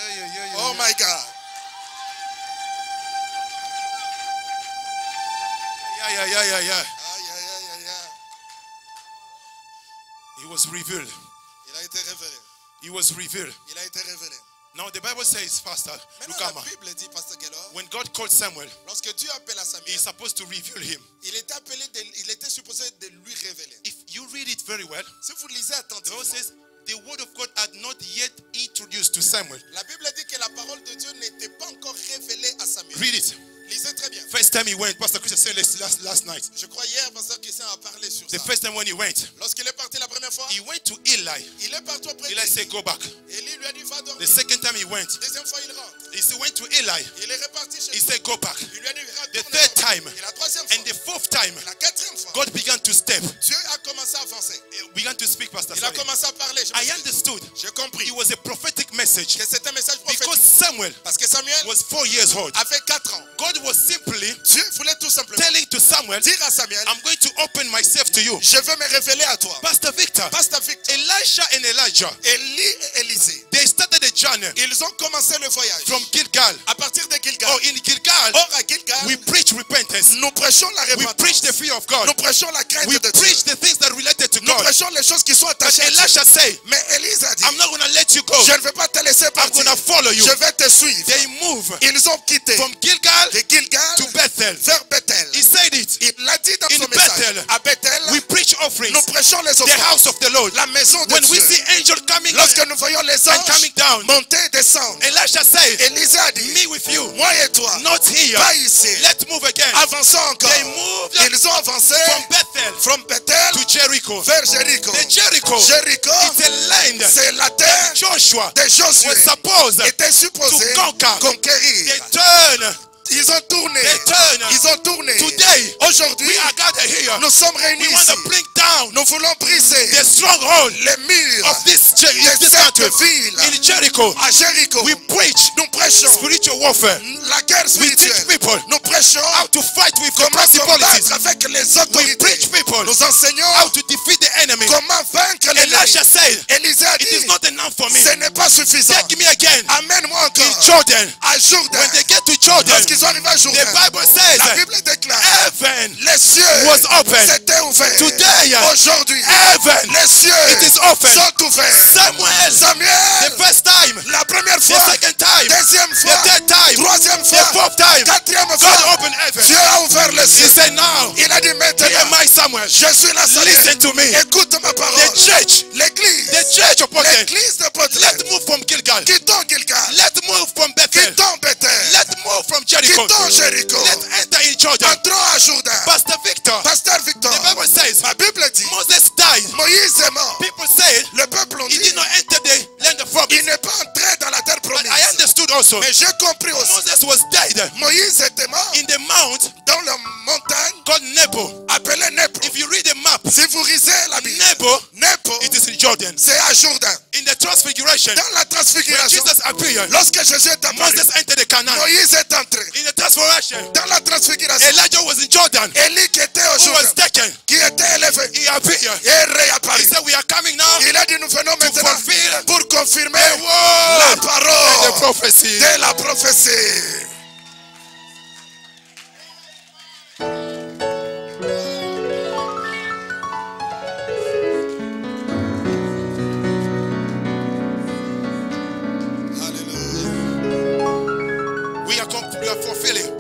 Oh my God. Yeah. Aïe, aïe, aïe, aïe. It was revealed. Il a été révélé. It was revealed. Il a été révélé. Now the Bible says, Pastor Maintenant, la Lukama, Bible dit, Pasteur Gaylor, when God called Samuel, lorsque Dieu appelle à Samuel, he's supposed to reveal him. il était supposé de lui révéler. If you read it very well, Si vous lisez the attentivement, Bible says the word of God had not yet introduced to Samuel. la Bible dit que la parole de Dieu n'était pas encore révélée à Samuel. Read it. Lisez très bien. First time he went, Pastor Christian said last night. Je crois hier, Pasteur Christian a parlé sur The ça. first time when he went, Lorsqu'il est parti la première fois, he went to Eli. il est parti auprès Eli d'Élie. said, go back. Élie lui a dit, va The dormir. second time he went, Deuxième fois, il rentre. he went to Eli. Il est reparti chez He lui. said, go back. Il lui a dit, The retourne. third time Et la troisième fois, and the fourth time, et la quatrième fois, God began to step. Dieu a commencé à avancer. Began to speak, Pastor. Il a Sorry. commencé à parler. I understood J'ai compris it was a prophetic message que c'était un message because prophétique. Samuel Parce que Samuel was 4 years old. avait 4 ans. God was simply Dieu voulait tout simplement telling to Samuel, dire à Samuel, I'm going to open myself to you. je vais me révéler à toi. Pastor Victor, Pasteur Victor, Elisha and Elijah, Élie et Élisée, they started a journey ils ont commencé le voyage. from Gilgal. À partir de Gilgal. Oh, in Gilgal, Or à Gilgal, we preach repentance. nous prêchons la We repentance. preach the fear of God. Nous prêchons la crainte We de Dieu. preach the things that related to Nous God. prêchons les choses qui sont But attachées à Dieu. Elisha said, Mais Élise a dit, I'm not going to let you go. je ne vais pas te laisser I'm partir. going to follow you. Je vais te suivre. They move Ils ont quitté from Gilgal de Gilgal to Bethel. vers Bethel. He said it. Il l'a dit dans In son message. Bethel, À Bethel, We preach offerings. nous prêchons les The offrandes. house of the Lord. La maison de When we Dieu. see angels coming Lorsque nous voyons les and anges coming down, monter et descendre, Elisha said, Élise a dit, me with you, moi et toi, not here. pas ici. Let's move again. Avançons encore. They moved Ils ont avancé from Bethel from Bethel to Jericho. vers Jéricho. The Jericho, Jéricho, it's a land c'est la terre Joshua de Josué. was supposed Était supposé to conquer. conquérir. They turn. Ils ont tourné. They turn. Ils ont tourné. Today, Aujourd'hui, we are gathered here. nous sommes réunis We want ici. to bring down Nous voulons briser the stronghold les murs of this de country. cette ville. In Jericho, À Jéricho, we preach nous prêchons spiritual warfare. la guerre We teach spirituelle. people Nous prêchons how to fight with the comment principalities. combattre avec les We autorités. preach people Nous enseignons how to defeat the enemy. comment vaincre l'ennemi. Elisha said, Élisée a it is dit, not enough for me. ce n'est pas suffisant. Take me again Amène-moi in encore Jordan. à Jourdain. When they get to Jordan, Lorsqu'ils sont arrivés à Jourdain, the Bible says la Bible déclare, heaven les cieux was open. s'étaient ouverts. Today, Aujourd'hui, heaven, les cieux it is open. sont ouverts. Samuel, Samuel, the first time, la première the fois, second time, deuxième the fois, third time, troisième the fois, fourth time, quatrième God fois, opened heaven. Dieu a ouvert les He cieux. said, now, Il a dit here maintenant, my Samuel, je suis la listen Samuel. to me. Écoute ma parole. The church, L'église, the church of Portland, l'église de Portland, let's move from Gilgal. quittons Gilgal, Let's move from Bethel. quittons Bethel, Let's move from Jericho. quittons Jéricho, Let's enter in Jordan. entrons à Jourdain. Pastor Victor, Pasteur Victor, the Bible says ma Bible dit, Moses died. Moïse est mort. People say Le peuple ont he dit, did not enter the land of promise. il n'est pas entré dans la terre But promise. I understood also Mais j'ai compris aussi, Moses was dead Moïse était mort in the mount dans la montagne called Nebo. appelée Nebo. If you read the map, Si vous lisez la Bible, Nebo, Nebo, it is in in Jordan. C'est à Jourdain. In the transfiguration, Dans la when transfiguration, Jesus appeared, lorsque Jésus est apparu, Moses entered the Canaan. Moïse est entré. In the transformation, Dans la transfiguration, Elijah was in Jordan, Élie qui était au who was Jourdain, taken. qui était élevé, He appeared. et He réapparu. said, we are coming now Il a dit, nous venons maintenant fulfill pour confirmer the word la and the parole prophecy. de la prophétie. We are fulfilling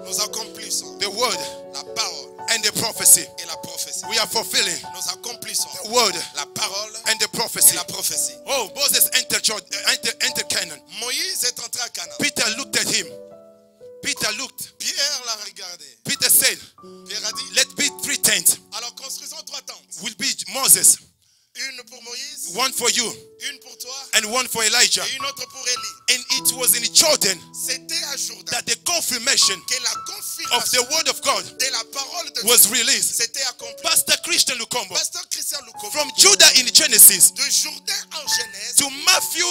Nous accomplissons the word la parole and the prophecy. et la prophétie. We are fulfilling Nous accomplissons the word la parole and the et prophecy. la prophétie. Oh, Moses entered Canaan. Moïse est entré à Canaan. Peter looked at him. Peter looked. Pierre l'a regardé. Peter said, Pierre a dit, let be 3 tents. alors construisons 3 tentes. Will be Moses, Une pour Moïse, one for you, une pour toi and one for Elijah. et une autre pour Élie. And it was in Jordan C'était à Jourdain that the confirmation que la of the confirmation word of God de la parole de was Dieu released. s'était accomplie. Pastor Christian Lukombo, Pasteur Christian Lukombo, from Judah in Genesis de Jourdain en Genèse to Matthew,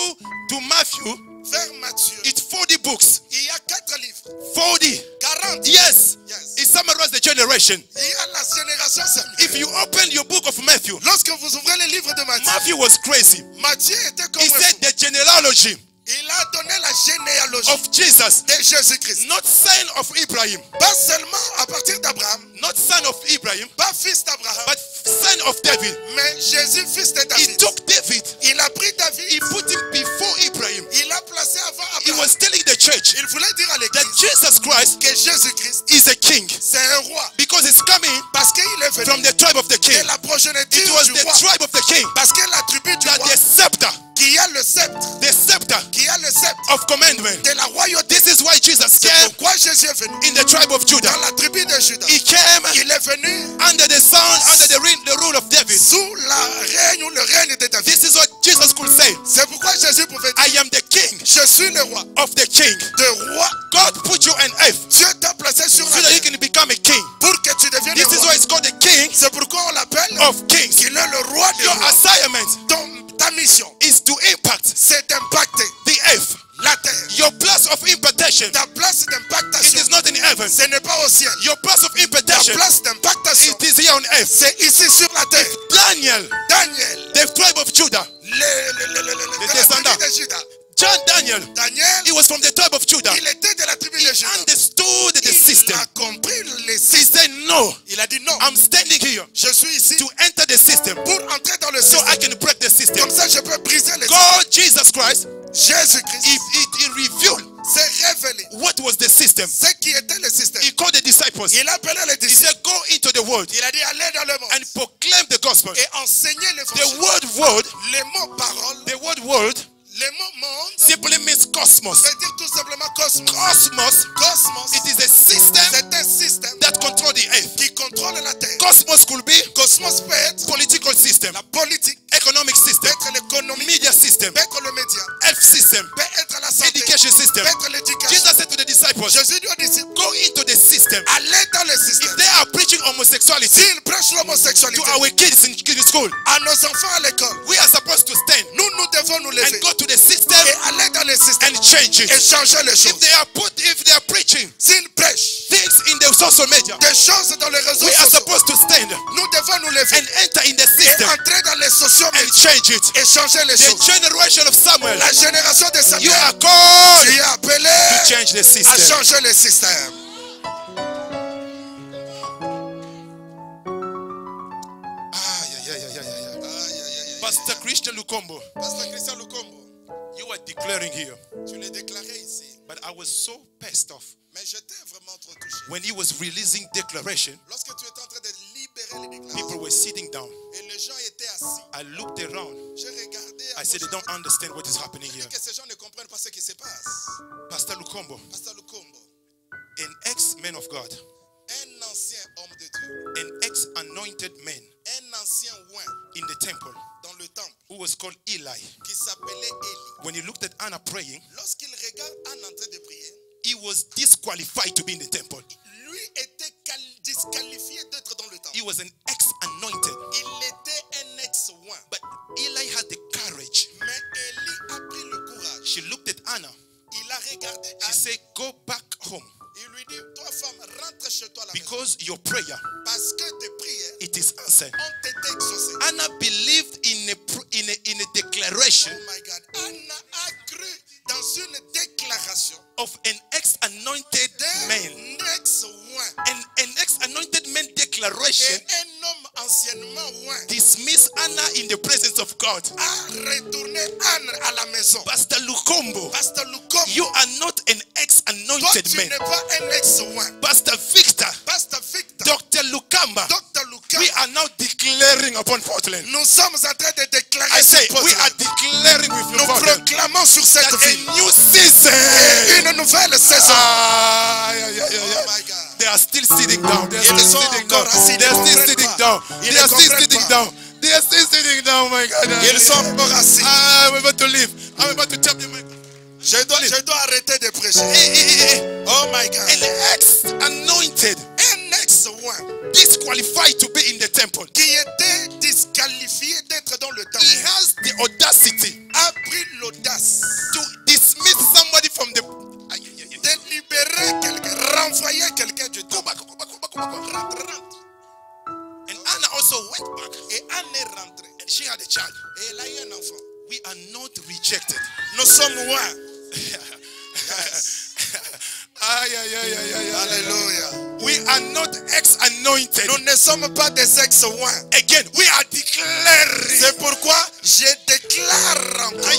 vers Matthieu, it's 40 books. il y a 4 livres. 40. 40. Yes. Yes. It summarizes the generation. Il y a la génération Samuel. If you open your book of Matthew, Lorsque vous ouvrez le livre de Matthieu, Matthew was crazy. Matthieu était comme He un said fou. the genealogy Il a donné la généalogie of Jesus, de Jésus-Christ. not son of Ibrahim, Pas seulement à partir d'Abraham, not son of Ibrahim, pas fils d'Abraham, but son of David. mais Jésus, fils de He David. took David, Il a pris he David, put him before Ibrahim. il l'a placé avant He Abraham. was telling the church Il voulait dire à that l'église Jesus Christ que Jésus-Christ, is a king c'est un roi. because he's coming Parce qu'il est venu from the tribe of the king. de la It progéniture was du the roi. tribe of the king Parce que la tribu du that roi the scepter qui a le sceptre, of commandment. de la royauté. This is why Jesus C'est came pourquoi Jésus est venu in the tribe of Judah. dans la tribu de Juda. He came Il est venu under the rule of David. sous le règne de David. This is what Jesus could say. C'est pourquoi Jésus pouvait dire, I am the king je suis le roi. of the king. De roi, God put you on earth Dieu t'a placé sur so la that you terre can become a king. pour que tu deviennes This le is roi. why it's called the king C'est pourquoi on l'appelle of kings. qu'il est le roi des Your rois. assignment Ta mission, is to impact c'est d'impacter the earth. la terre. Your place of impartation, Ta place it d'impactation, is not in heaven. ce n'est pas au ciel. Your place of Ta impartation, place d'impactation, it is here on earth. c'est ici sur la terre. Daniel, Daniel, the tribe of Judah, le descendants. de Juda. John Daniel, Daniel, he was from the tribe of Judah. il était de la tribu He de Juda. understood the Il system. a compris les He systèmes. said, no, Il a dit non, I'm standing here je suis ici to enter the system pour entrer dans le so I système. can break the system. Comme ça, je peux briser les systèmes. God, Jesus Christ, Jésus-Christ he revealed s'est révélé what was the system. ce qui était le système. He called the disciples. Il appelait les He disciples. said, go into the world Il a dit allez dans le monde and proclaim the gospel. et enseignez The l'évangile. word, Les mots parole, the word les mots monde, simply means cosmos. veut dire tout simplement cosmos. Cosmos, Cosmos, it is a system c'est un système that controls the earth. qui contrôle la terre. Cosmos could be Cosmos peut être political system, la politique, economic peut system, être l'économie, media system, peut être le média, health system, peut être la santé, education peut system. être l'éducation. Jesus said to the disciples, Jésus dit aux disciples, go into the system. allez dans le If système. they are preaching homosexuality S'ils prêchent to l'homosexualité our kids in school, à nos enfants à l'école, we are supposed to stand nous devons nous lever and go to the system et aller dans le système and change et it. changer les choses. If they are preaching S'ils prêchent things in the social media, des choses dans les réseaux we are sociaux, supposed to stand nous devons nous lever and enter in the et system entrer dans les sociaux and change it. et changer les The choses. generation of Samuel, La génération de you Samuel, are called tu es appelé to change the à system. changer les systèmes. Pastor Christian Lukombo, Pasteur Christian Lukombo, you are declaring here, tu l'as déclaré ici, but I was so pissed off mais j'étais vraiment trop touché. when he was releasing declaration. Lorsque tu étais en train de libérer les People déclarations were sitting down. et les gens étaient assis, I looked around. j'ai regardé à I said, they gauche, don't understand what is happening je here. dis que ces gens ne comprennent pas ce qui se passe. Pastor Lukombo, Pasteur Lukombo, an ex-man of God, un ancien homme de Dieu, an ex-anointed man un ancien oint in the temple dans le temple who was called Eli. qui s'appelait Élie. When he looked at Anna praying, Lorsqu'il regarde Anne en train de prier, he was disqualified to be in the temple. lui était disqualifié d'être dans le temple. He was an ex-anointed. Il était un ex-oint. But Eli had the courage. Mais Élie a pris le courage. She looked at Anna. Il a regardé She Anne. said, go back home. Il lui dit, toi femme, rentre chez toi à la maison. Because your prayer, Parce que tes prières it is answered. ont été exaucées. Anna believed in a declaration Oh my God. Anna a cru dans une déclaration of an ex-anointed man. d'un ex-oint. An ex-anointed man declaration Et un homme anciennement oint dismissed Anna in the presence of God. a retourné Anne à la maison. Pastor Lukombo, Pasteur Lukombo, you are not an toi ex-anointed tu man. n'es pas un ex-oint. Pastor Victor, Pasteur Victor, Dr. Lukamba, Dr. Lucas, we are now declaring upon Portland. nous sommes en train de déclarer I say, sur we are Portland. declaring with Nous Portland proclamons sur cette that ville a new season. une nouvelle saison. Yeah. Oh my God. They are still sitting down. They are Ils still sont sitting encore down. assis, They are ils still comprennent sitting pas. down. Ils They ne are still comprennent sitting pas. down. They are still sitting down, my God. Ils sont encore assis. I'm about to leave. I'm about to tap the mic. Je dois arrêter de prêcher. Oh my God. An ex-anointed, Un ex-oint disqualified to be in the temple. qui était disqualifié d'être dans le He temple has the audacity a pris l'audace to dismiss somebody from the. de libérer quelqu'un, renvoyer quelqu'un du Go temple. back. Rentre. And Anna also went back. Et Anne est rentrée. And she had a child. Et elle a eu un enfant. We are not rejected. Nous sommes loin. Alléluia. We are not ex-anointed. Nous ne sommes pas des ex-oints. Again, we are declaring. C'est pourquoi je déclare encore.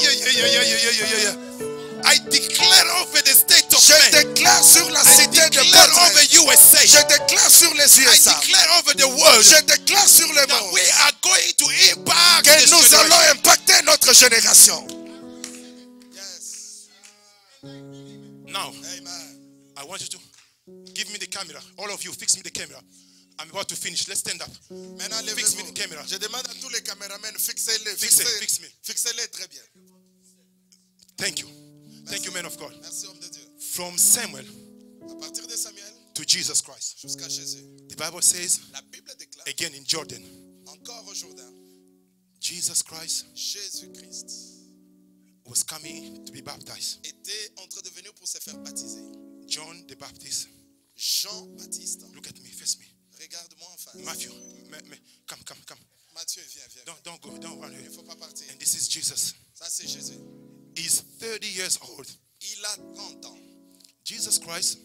I declare over the state of Je man. déclare sur la I cité de declare over Portland. USA. Je déclare sur les I USA. declare over the world Je déclare sur le that monde we are going to impact que this nous generation. allons impacter notre génération. Yes. Now, Amen. I want you to give me the camera. All of you, fix me the camera. I'm about to finish. Let's stand up. Maintenant, Fix me levez-vous. the camera. Je demande à tous les caméramans, fixez-les. Fix it, fix me. Fixez-les très bien. Thank you. Thank you, man of God. Merci, homme de Dieu. From Samuel À partir de Samuel to Jesus Christ. jusqu'à Jésus, The Bible says, la Bible déclare again in Jordan, encore au Jourdain, Jesus Christ Jésus-Christ was coming to be baptized. était en train de venir pour se faire baptiser. John the Baptist, Jean-Baptiste, look at me, face me. regarde-moi en face. Matthew, come. Matthieu, viens. Don't go, don't run Il away. ne faut pas partir. And this is Jesus. Ça, c'est Jésus. He's 30 years old. Il a 30 ans. Jesus Christ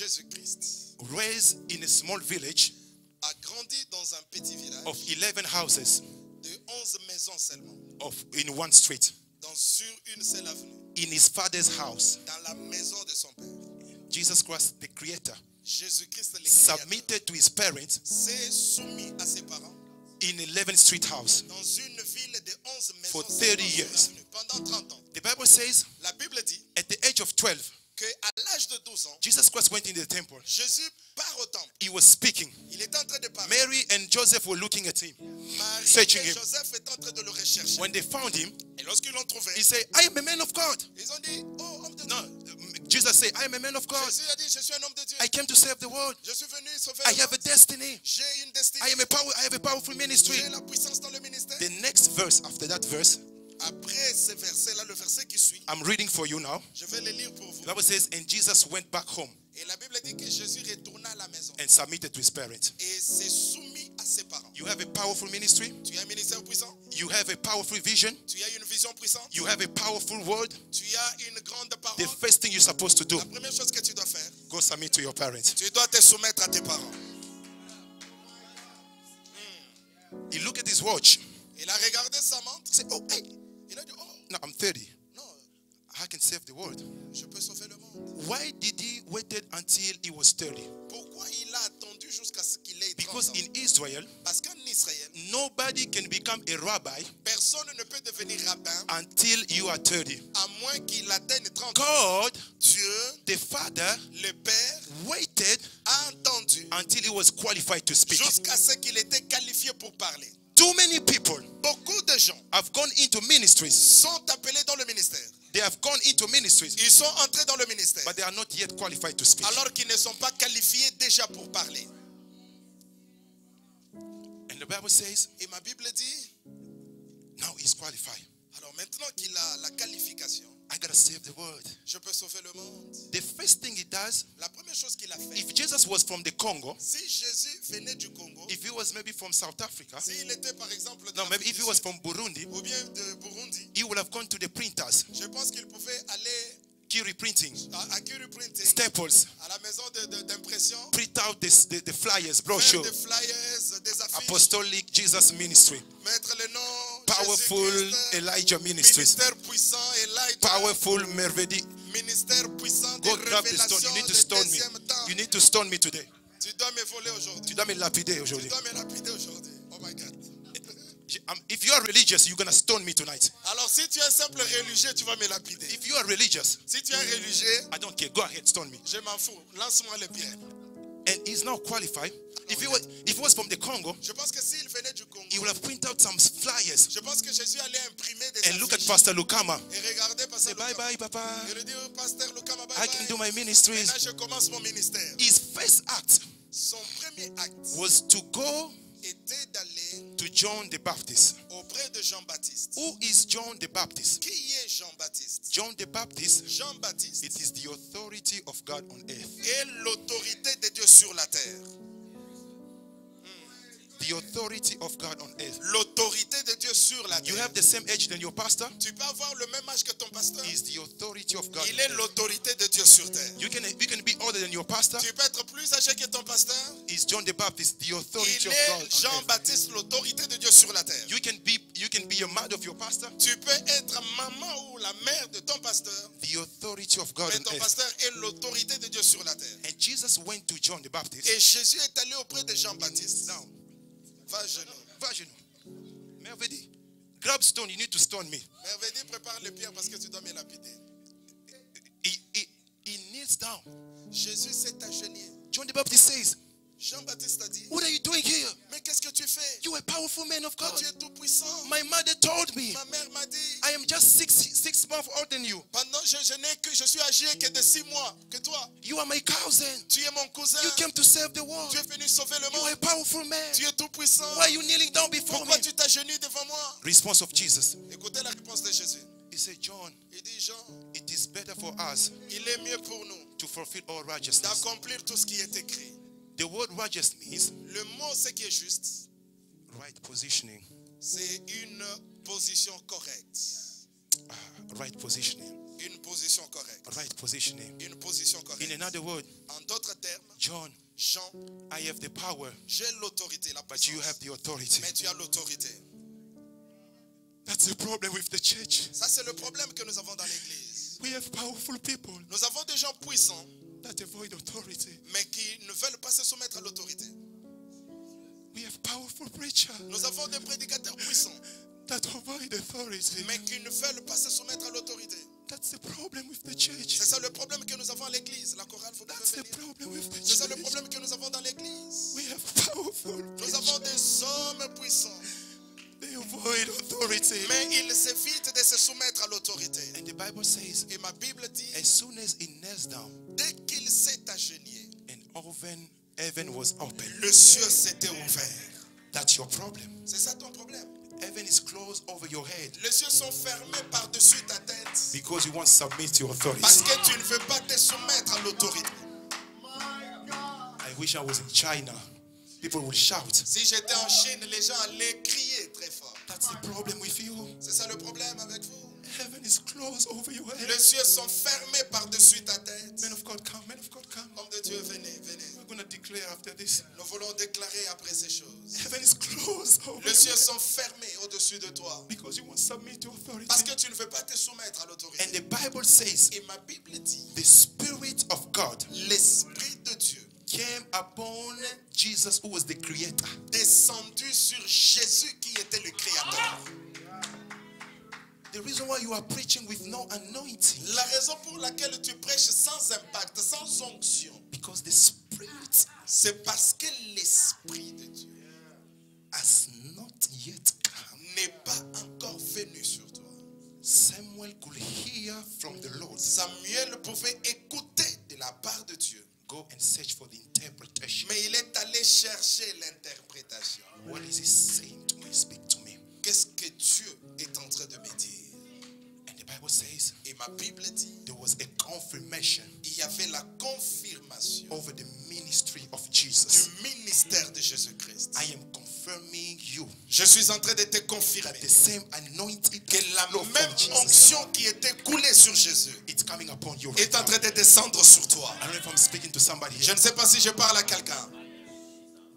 Jésus-Christ raised in a small village a grandi dans un petit village of 11 houses de 11 maisons seulement, in one street. sur une seule avenue, In his father's house, dans la maison de son père. Jesus Christ, the creator, Jésus-Christ, le Créateur, submitted to his parents s'est soumis à ses parents in 11th Street house. dans une ville de 11 maisons For 30 seulement sur years. l'avenue, pendant 30 ans. The Bible says La Bible dit at the age of 12, qu'à l'âge de 12 ans, Jesus Christ went into the temple. Jésus part au temple. He was speaking. Il est en train de parler. Mary and Joseph were looking at him. Marie searching et him. Joseph est en train de le rechercher. When they found him, Et lorsqu'ils l'ont trouvé, he said, I am a man of God. ils ont dit, oh, homme de No, Dieu. Jesus said, I am a man of God. Jésus a dit, je suis un homme de Dieu. I came to save the world. Je suis venu sauver I le have a monde. destiny. J'ai une destinée. I have a powerful ministry. J'ai la puissance dans le ministère. The next verse after that verse, Après ce verset-là, le verset qui suit, I'm reading for you now. je vais le lire pour vous. The Bible says, and Jesus went back home Et la Bible dit que Jésus retourna à la maison and submitted to his parents. et s'est soumis à ses parents. You have a powerful ministry. Tu as un ministère puissant. You have a powerful vision. Tu as une vision puissante. You have a powerful word. Tu as une grande parole. The first thing you're supposed to do, La première chose que tu dois faire, go submit to your parents. tu dois te soumettre à tes parents. He looked at his watch. Il a regardé sa montre. He said, oh, hey, Il a dit, oh, now I'm 30. non, I can save the world. je peux sauver le monde. Why did he waited until he was 30? Pourquoi il a attendu jusqu'à ce qu'il ait 30 Because ans? in Israel, Parce qu'en Israël, nobody can become a rabbi personne ne peut devenir rabbin until you are 30. à moins qu'il atteigne 30 ans. God, Dieu, the Father, le Père, waited a entendu until he was qualified to speak. jusqu'à ce qu'il était qualifié pour parler. Too many people Beaucoup de gens have gone into ministries. sont appelés dans le ministère. They have gone into ministries, Ils sont entrés dans le ministère. but they are not yet qualified to speak. Alors qu'ils ne sont pas qualifiés déjà pour parler. And the Bible says, Et ma Bible dit, now he's qualified, Alors maintenant qu'il a la qualification, I gotta save the world. je peux sauver le monde. The first thing he does, La première chose qu'il a fait, if Jesus was from the Congo, si Jésus venait du Congo, if he was maybe from South Africa, s'il était par exemple de no, maybe l'Afrique if du he was Sud, from Burundi, ou bien de Burundi, he would have gone to the printers, je pense qu'il pouvait aller Curie Printing, à Curie Printing, Staples, à la maison d'impression, print out the flyers, faire brochure, des flyers, des affiches, Apostolic Jesus Ministry, mettre le nom Powerful Jésus-Christ, Elijah Ministries, ministère puissant, Elijah, Powerful Mervedi. ministère puissant de Go grab the stone. révélation You need to de stone me. deuxième temps. You need to stone me today. Tu dois me voler aujourd'hui. Tu dois me lapider Tu aujourd'hui. dois me lapider aujourd'hui. Oh my God. If you are religious, you're gonna stone me tonight. Alors si tu es un simple religieux, tu vas me lapider. If you are religious, Si tu es un religieux, I don't care. Go ahead, stone me. je m'en fous. Lance-moi les pierres. And he's now qualified. If he was from the Congo, Je pense que s'il venait du Congo, he would have printed out some flyers je pense que Jésus allait imprimer des and look at affiches. Pastor Lukama. Et regardez Pasteur Say, bye Lukama. bye, Papa. Et lui dit, oh, Pasteur Lukama, bye I can do bye. my ministries. Maintenant, je commence mon ministère. His first act Son premier acte was to go était d'aller to John the Baptist. auprès de Jean-Baptiste. Who is John the Baptist? Qui est Jean-Baptiste? John the Baptist, Jean-Baptiste it is the authority of God on earth. est l'autorité de Dieu sur la terre. The authority of God on earth. L'autorité de Dieu sur la You terre. have the same age than your pastor. Tu peux avoir le même âge que ton pasteur. He is the authority of God. Il on est earth. l'autorité de Dieu sur terre. You can be older than your pastor. Tu peux être plus âgé que ton pasteur. Is John the Baptist the authority Il of est God on earth. Jean-Baptiste, l'autorité de Dieu sur la terre. You can be a mother of your pastor. Tu peux être maman ou la mère de ton pasteur. The authority of God Mais on ton earth. pasteur est l'autorité de Dieu sur la terre. And Jesus went to John the Baptist. Et Jésus est allé auprès de Jean-Baptiste. Now, Va à genoux. version. Mervedi, grab stone. You need to stone me. Merveille, prépare les pierres parce que tu dois me lapider. He kneels down. Jésus s'est agenouillé. John the Baptist says, Jean-Baptiste a dit, "What are you doing here? mais qu'est-ce que tu fais? You are a powerful man of Toi, God. tu es tout puissant. My mother told me Ma mère m'a dit, I am just six months older than you. pendant je suis âgé que de 6 mois que toi. You are my cousin. Tu es mon cousin. You came to save the world. Tu es venu sauver le You are a monde. powerful man. Tu es tout puissant. Why are you kneeling down before Pourquoi me?" tu t'agenouilles devant moi? Response of Jesus. Écoutez la réponse de Jésus. He said, "John, Il dit, Jean, it is better for us il est mieux pour nous to fulfill all righteousness." d'accomplir tout ce qui est écrit. The word righteous means Le mot, ce qui est juste, right positioning. c'est une position correcte. Right positioning. Une position correcte. Right positioning. Une position In correcte. another word, En d'autres termes, John, Jean, I have the power, j'ai l'autorité, la but you have puissance. the authority. Mais tu as l'autorité. That's the problem with the church. Ça, c'est le problème que nous avons dans l'église. We have powerful people Nous avons des gens puissants, that avoid authority. mais qui ne veulent pas se soumettre à l'autorité. We have powerful preachers Nous avons des prédicateurs puissants, that avoid authority. mais qui ne veulent pas se soumettre à l'autorité. That's the problem with the church. C'est ça le problème que nous avons à l'église. La chorale, faut That's the venir. problem with the C'est ça le church. problème que nous avons dans l'église. We have powerful Nous avons preachers. des hommes puissants, They avoid authority. mais ils évitent de se soumettre à l'autorité. And the Bible says, Et ma Bible dit, as soon as he kneels down, dès qu'il s'est agenouillé, and heaven was open. le ciel s'était ouvert. That's your problem. C'est ça ton problème. Heaven is closed over your head Les cieux sont fermés par-dessus ta tête. because you won't submit to authority. Parce que tu ne veux pas te soumettre à l'autorité. I wish I was in China. People would shout. Si j'étais en Chine, les gens allaient crier très fort. That's the problem with you. C'est ça le problème avec vous. Heaven is closed over your head. Les cieux sont fermés par-dessus ta tête. Men of God, come. Men of God, come. Homme de Dieu, venez, venez. We're going to declare after this. Nous voulons déclarer après ces choses. Heaven is closed over Les your cieux head sont fermés au-dessus de toi. because you won't submit to authority. Parce que tu ne veux pas te soumettre à l'autorité. And the Bible says, Et ma Bible dit, the Spirit of God l'Esprit de Dieu came upon Jesus, who was the creator. descendu sur Jésus qui était le Créateur. The reason why you are preaching with no anointing, La raison pour laquelle tu prêches sans impact, sans onction, because the Spirit c'est parce que l'Esprit de Dieu has not yet come. n'est pas encore venu sur toi. Samuel could hear from the Lord. Samuel pouvait écouter de la part de Dieu, Go and search for the interpretation. mais il est allé chercher l'interprétation. What is he saying to me? Speak to me. Qu'est-ce que Dieu est en train Ma Bible dit, there was a confirmation il y avait la confirmation over the ministry of Jesus. du ministère de Jésus-Christ. I am confirming you Je suis en train de te confirmer that the same anointing que la flow from même Jesus, onction qui était coulée sur Jésus it's coming upon you est right en now. train de descendre sur toi. I don't know if I'm speaking to somebody Je here. ne sais pas si je parle à quelqu'un.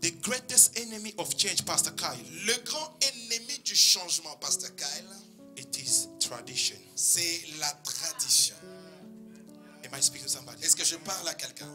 The greatest enemy of change, Pastor Kyle, Le grand ennemi du changement, Pasteur Kyle, it is tradition. c'est la tradition. Am I speaking to somebody? Est-ce que je parle à quelqu'un?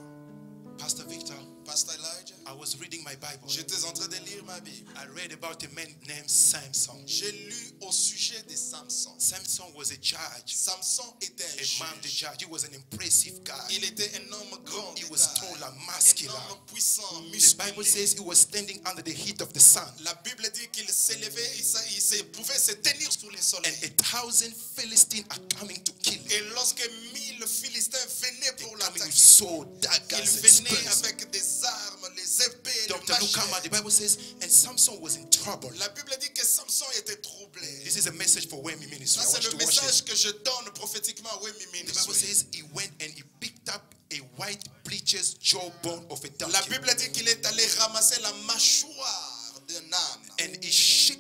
Pastor Victor, Pasteur Elijah, I was reading my Bible. j'étais en train de lire ma Bible. I read about a man named Samson. J'ai lu au sujet de Samson. Samson was a judge, Samson était un a man, the juge. judge. He was an impressive guy. Il était un homme grand. He de was taille. tall and Un muscular. homme puissant, The Bible musclé. says he was standing under the heat of the sun, La Bible dit qu'il s'élevait, pouvait se tenir sous les and soleils. 1,000 Philistines are coming to kill him. Et lorsque 1000 Philistins venaient pour Coming with l'attaquer, sword, ils daggers, and venaient spears. avec des armes, les épées, les Dr. Lukama, the machettes. Bible says, and Samson was in trouble. La Bible dit que Samson était troublé. This is a message for Wemi Ministry. Ça, I want c'est you le to watch message this. que je donne prophétiquement à Wemi The Bible Ministry. says he went and he picked up a white bleacher's jawbone of a La donkey, Bible dit qu'il est allé ramasser la mâchoire d'un âne. and he shook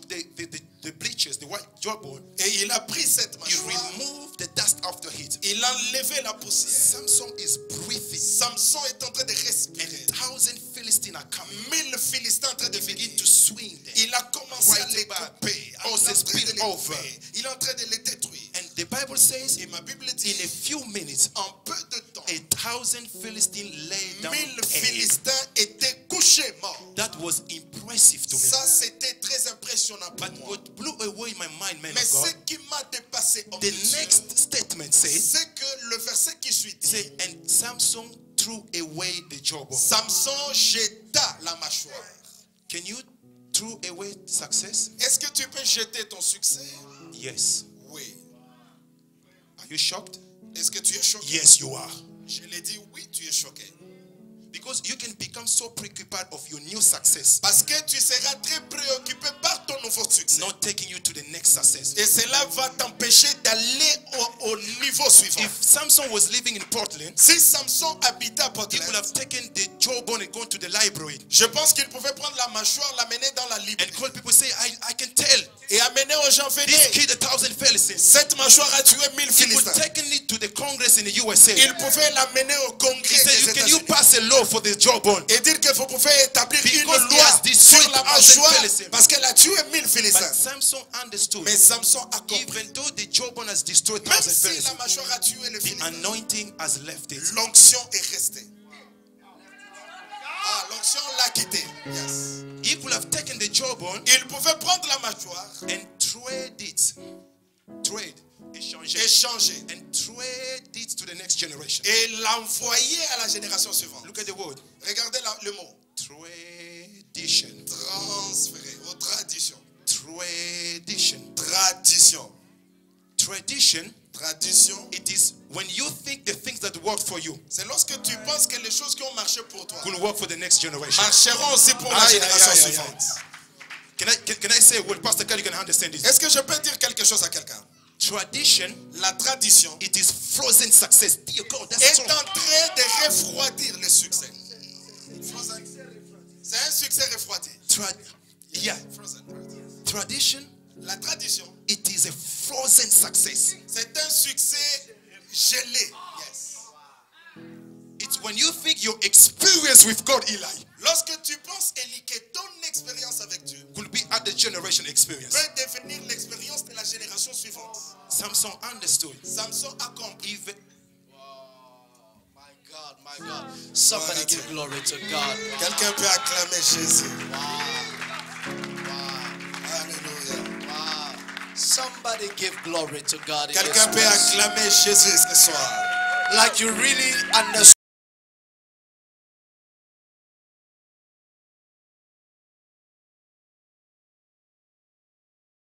the bleachers, the white jawbone. Et il a pris cette He mâchoire. removed the dust after it. Il a enlevé la poussière. Samson is breathing, Samson est en train de and respirer. 1,000 Philistines are coming. 1000 Philistins en train de He began venir. to swing them. Il a commencé à Right les back. couper. Oh, Il est en c'est train de les spill over. couper. Il est en train de les détruire. And the Bible says, Et ma Bible in dit, a few minutes, en peu de temps, 1,000 Philistines lay down 1000 dead. Philistins étaient couchés morts. That was impressive to me. Ça, c'était très impressionnant pour But moi. what blew away my mind, man Mais of ce God, qui m'a dépassé, homme the de Dieu, next statement says, c'est que le verset qui suit dit, say, and Samson threw away the jawbone. Samson jeta la mâchoire. Can you throw away success? Est-ce que tu peux jeter ton succès? Yes. Oui. Are you shocked? Est-ce que tu es choqué? Yes, you are. Je l'ai dit, oui, tu es choqué. Because you can become so preoccupied of your new success, Parce que tu seras très préoccupé par ton nouveau succès. not taking you to the next success. Et cela va t'empêcher d'aller au niveau suivant. If Samson was living in Portland, Si Samson habitait à he Portland, would have taken the jawbone and gone to the library je pense qu'il pouvait prendre la mâchoire, l'amener dans la and librairie call people, say, I can tell et amener aux gens, this venez, kid 1,000 Philistines. cette mâchoire a tué 1000 He could Philistins. taken it to the Congress in the USA. Il pouvait l'amener au He congrès said, des can you États-Unis pass a law for the jawbone? et dire que vous pouvez établir une Because he loi has destroyed sur la 1,000 mâchoire Philistines. parce qu'elle a tué 1000 But Philistins. Samson understood, Mais Samson a compris. even though the jawbone has destroyed Même 1,000 si la Philistines, mâchoire a tué le the Philistin, anointing has left it. l'onction est restée. Ah, l'onction l'a quitté. Yes. He could have taken the jawbone Il pouvait prendre la mâchoire, and trade it, échanger, échanger and trade it to the next generation. et l'envoyer à la génération suivante. Look at the word, Regardez le mot. tradition, Transférer aux traditions. tradition, Tradition. tradition. Tradition. It is when you think the things that work for you C'est lorsque tu penses que les choses qui ont marché pour toi will work for the next generation. marcheront aussi pour la génération suivante. Can I say, well, Pastor Carl, you can understand this? Est-ce que je peux dire quelque chose à quelqu'un? Tradition, La tradition it is frozen success. Dear God, that's est so. en train de refroidir le succès. Frozen. C'est un succès refroidi. Yeah, Frozen. tradition, La tradition, it is a frozen success. c'est un succès gelé. Yes. It's when you think your experience with God, Eli, Lorsque tu penses, Élie, que ton expérience avec Dieu could be at the generation experience. peut devenir l'expérience de la génération suivante. Samson understood. Samson a compris. Even My God. Somebody give glory to God. Quelqu'un peut acclamer Jésus. Wow. Alléluia. Wow. Somebody give glory to God. in Quelqu'un this peut place. acclamer Jésus ce soir. Like you really understand.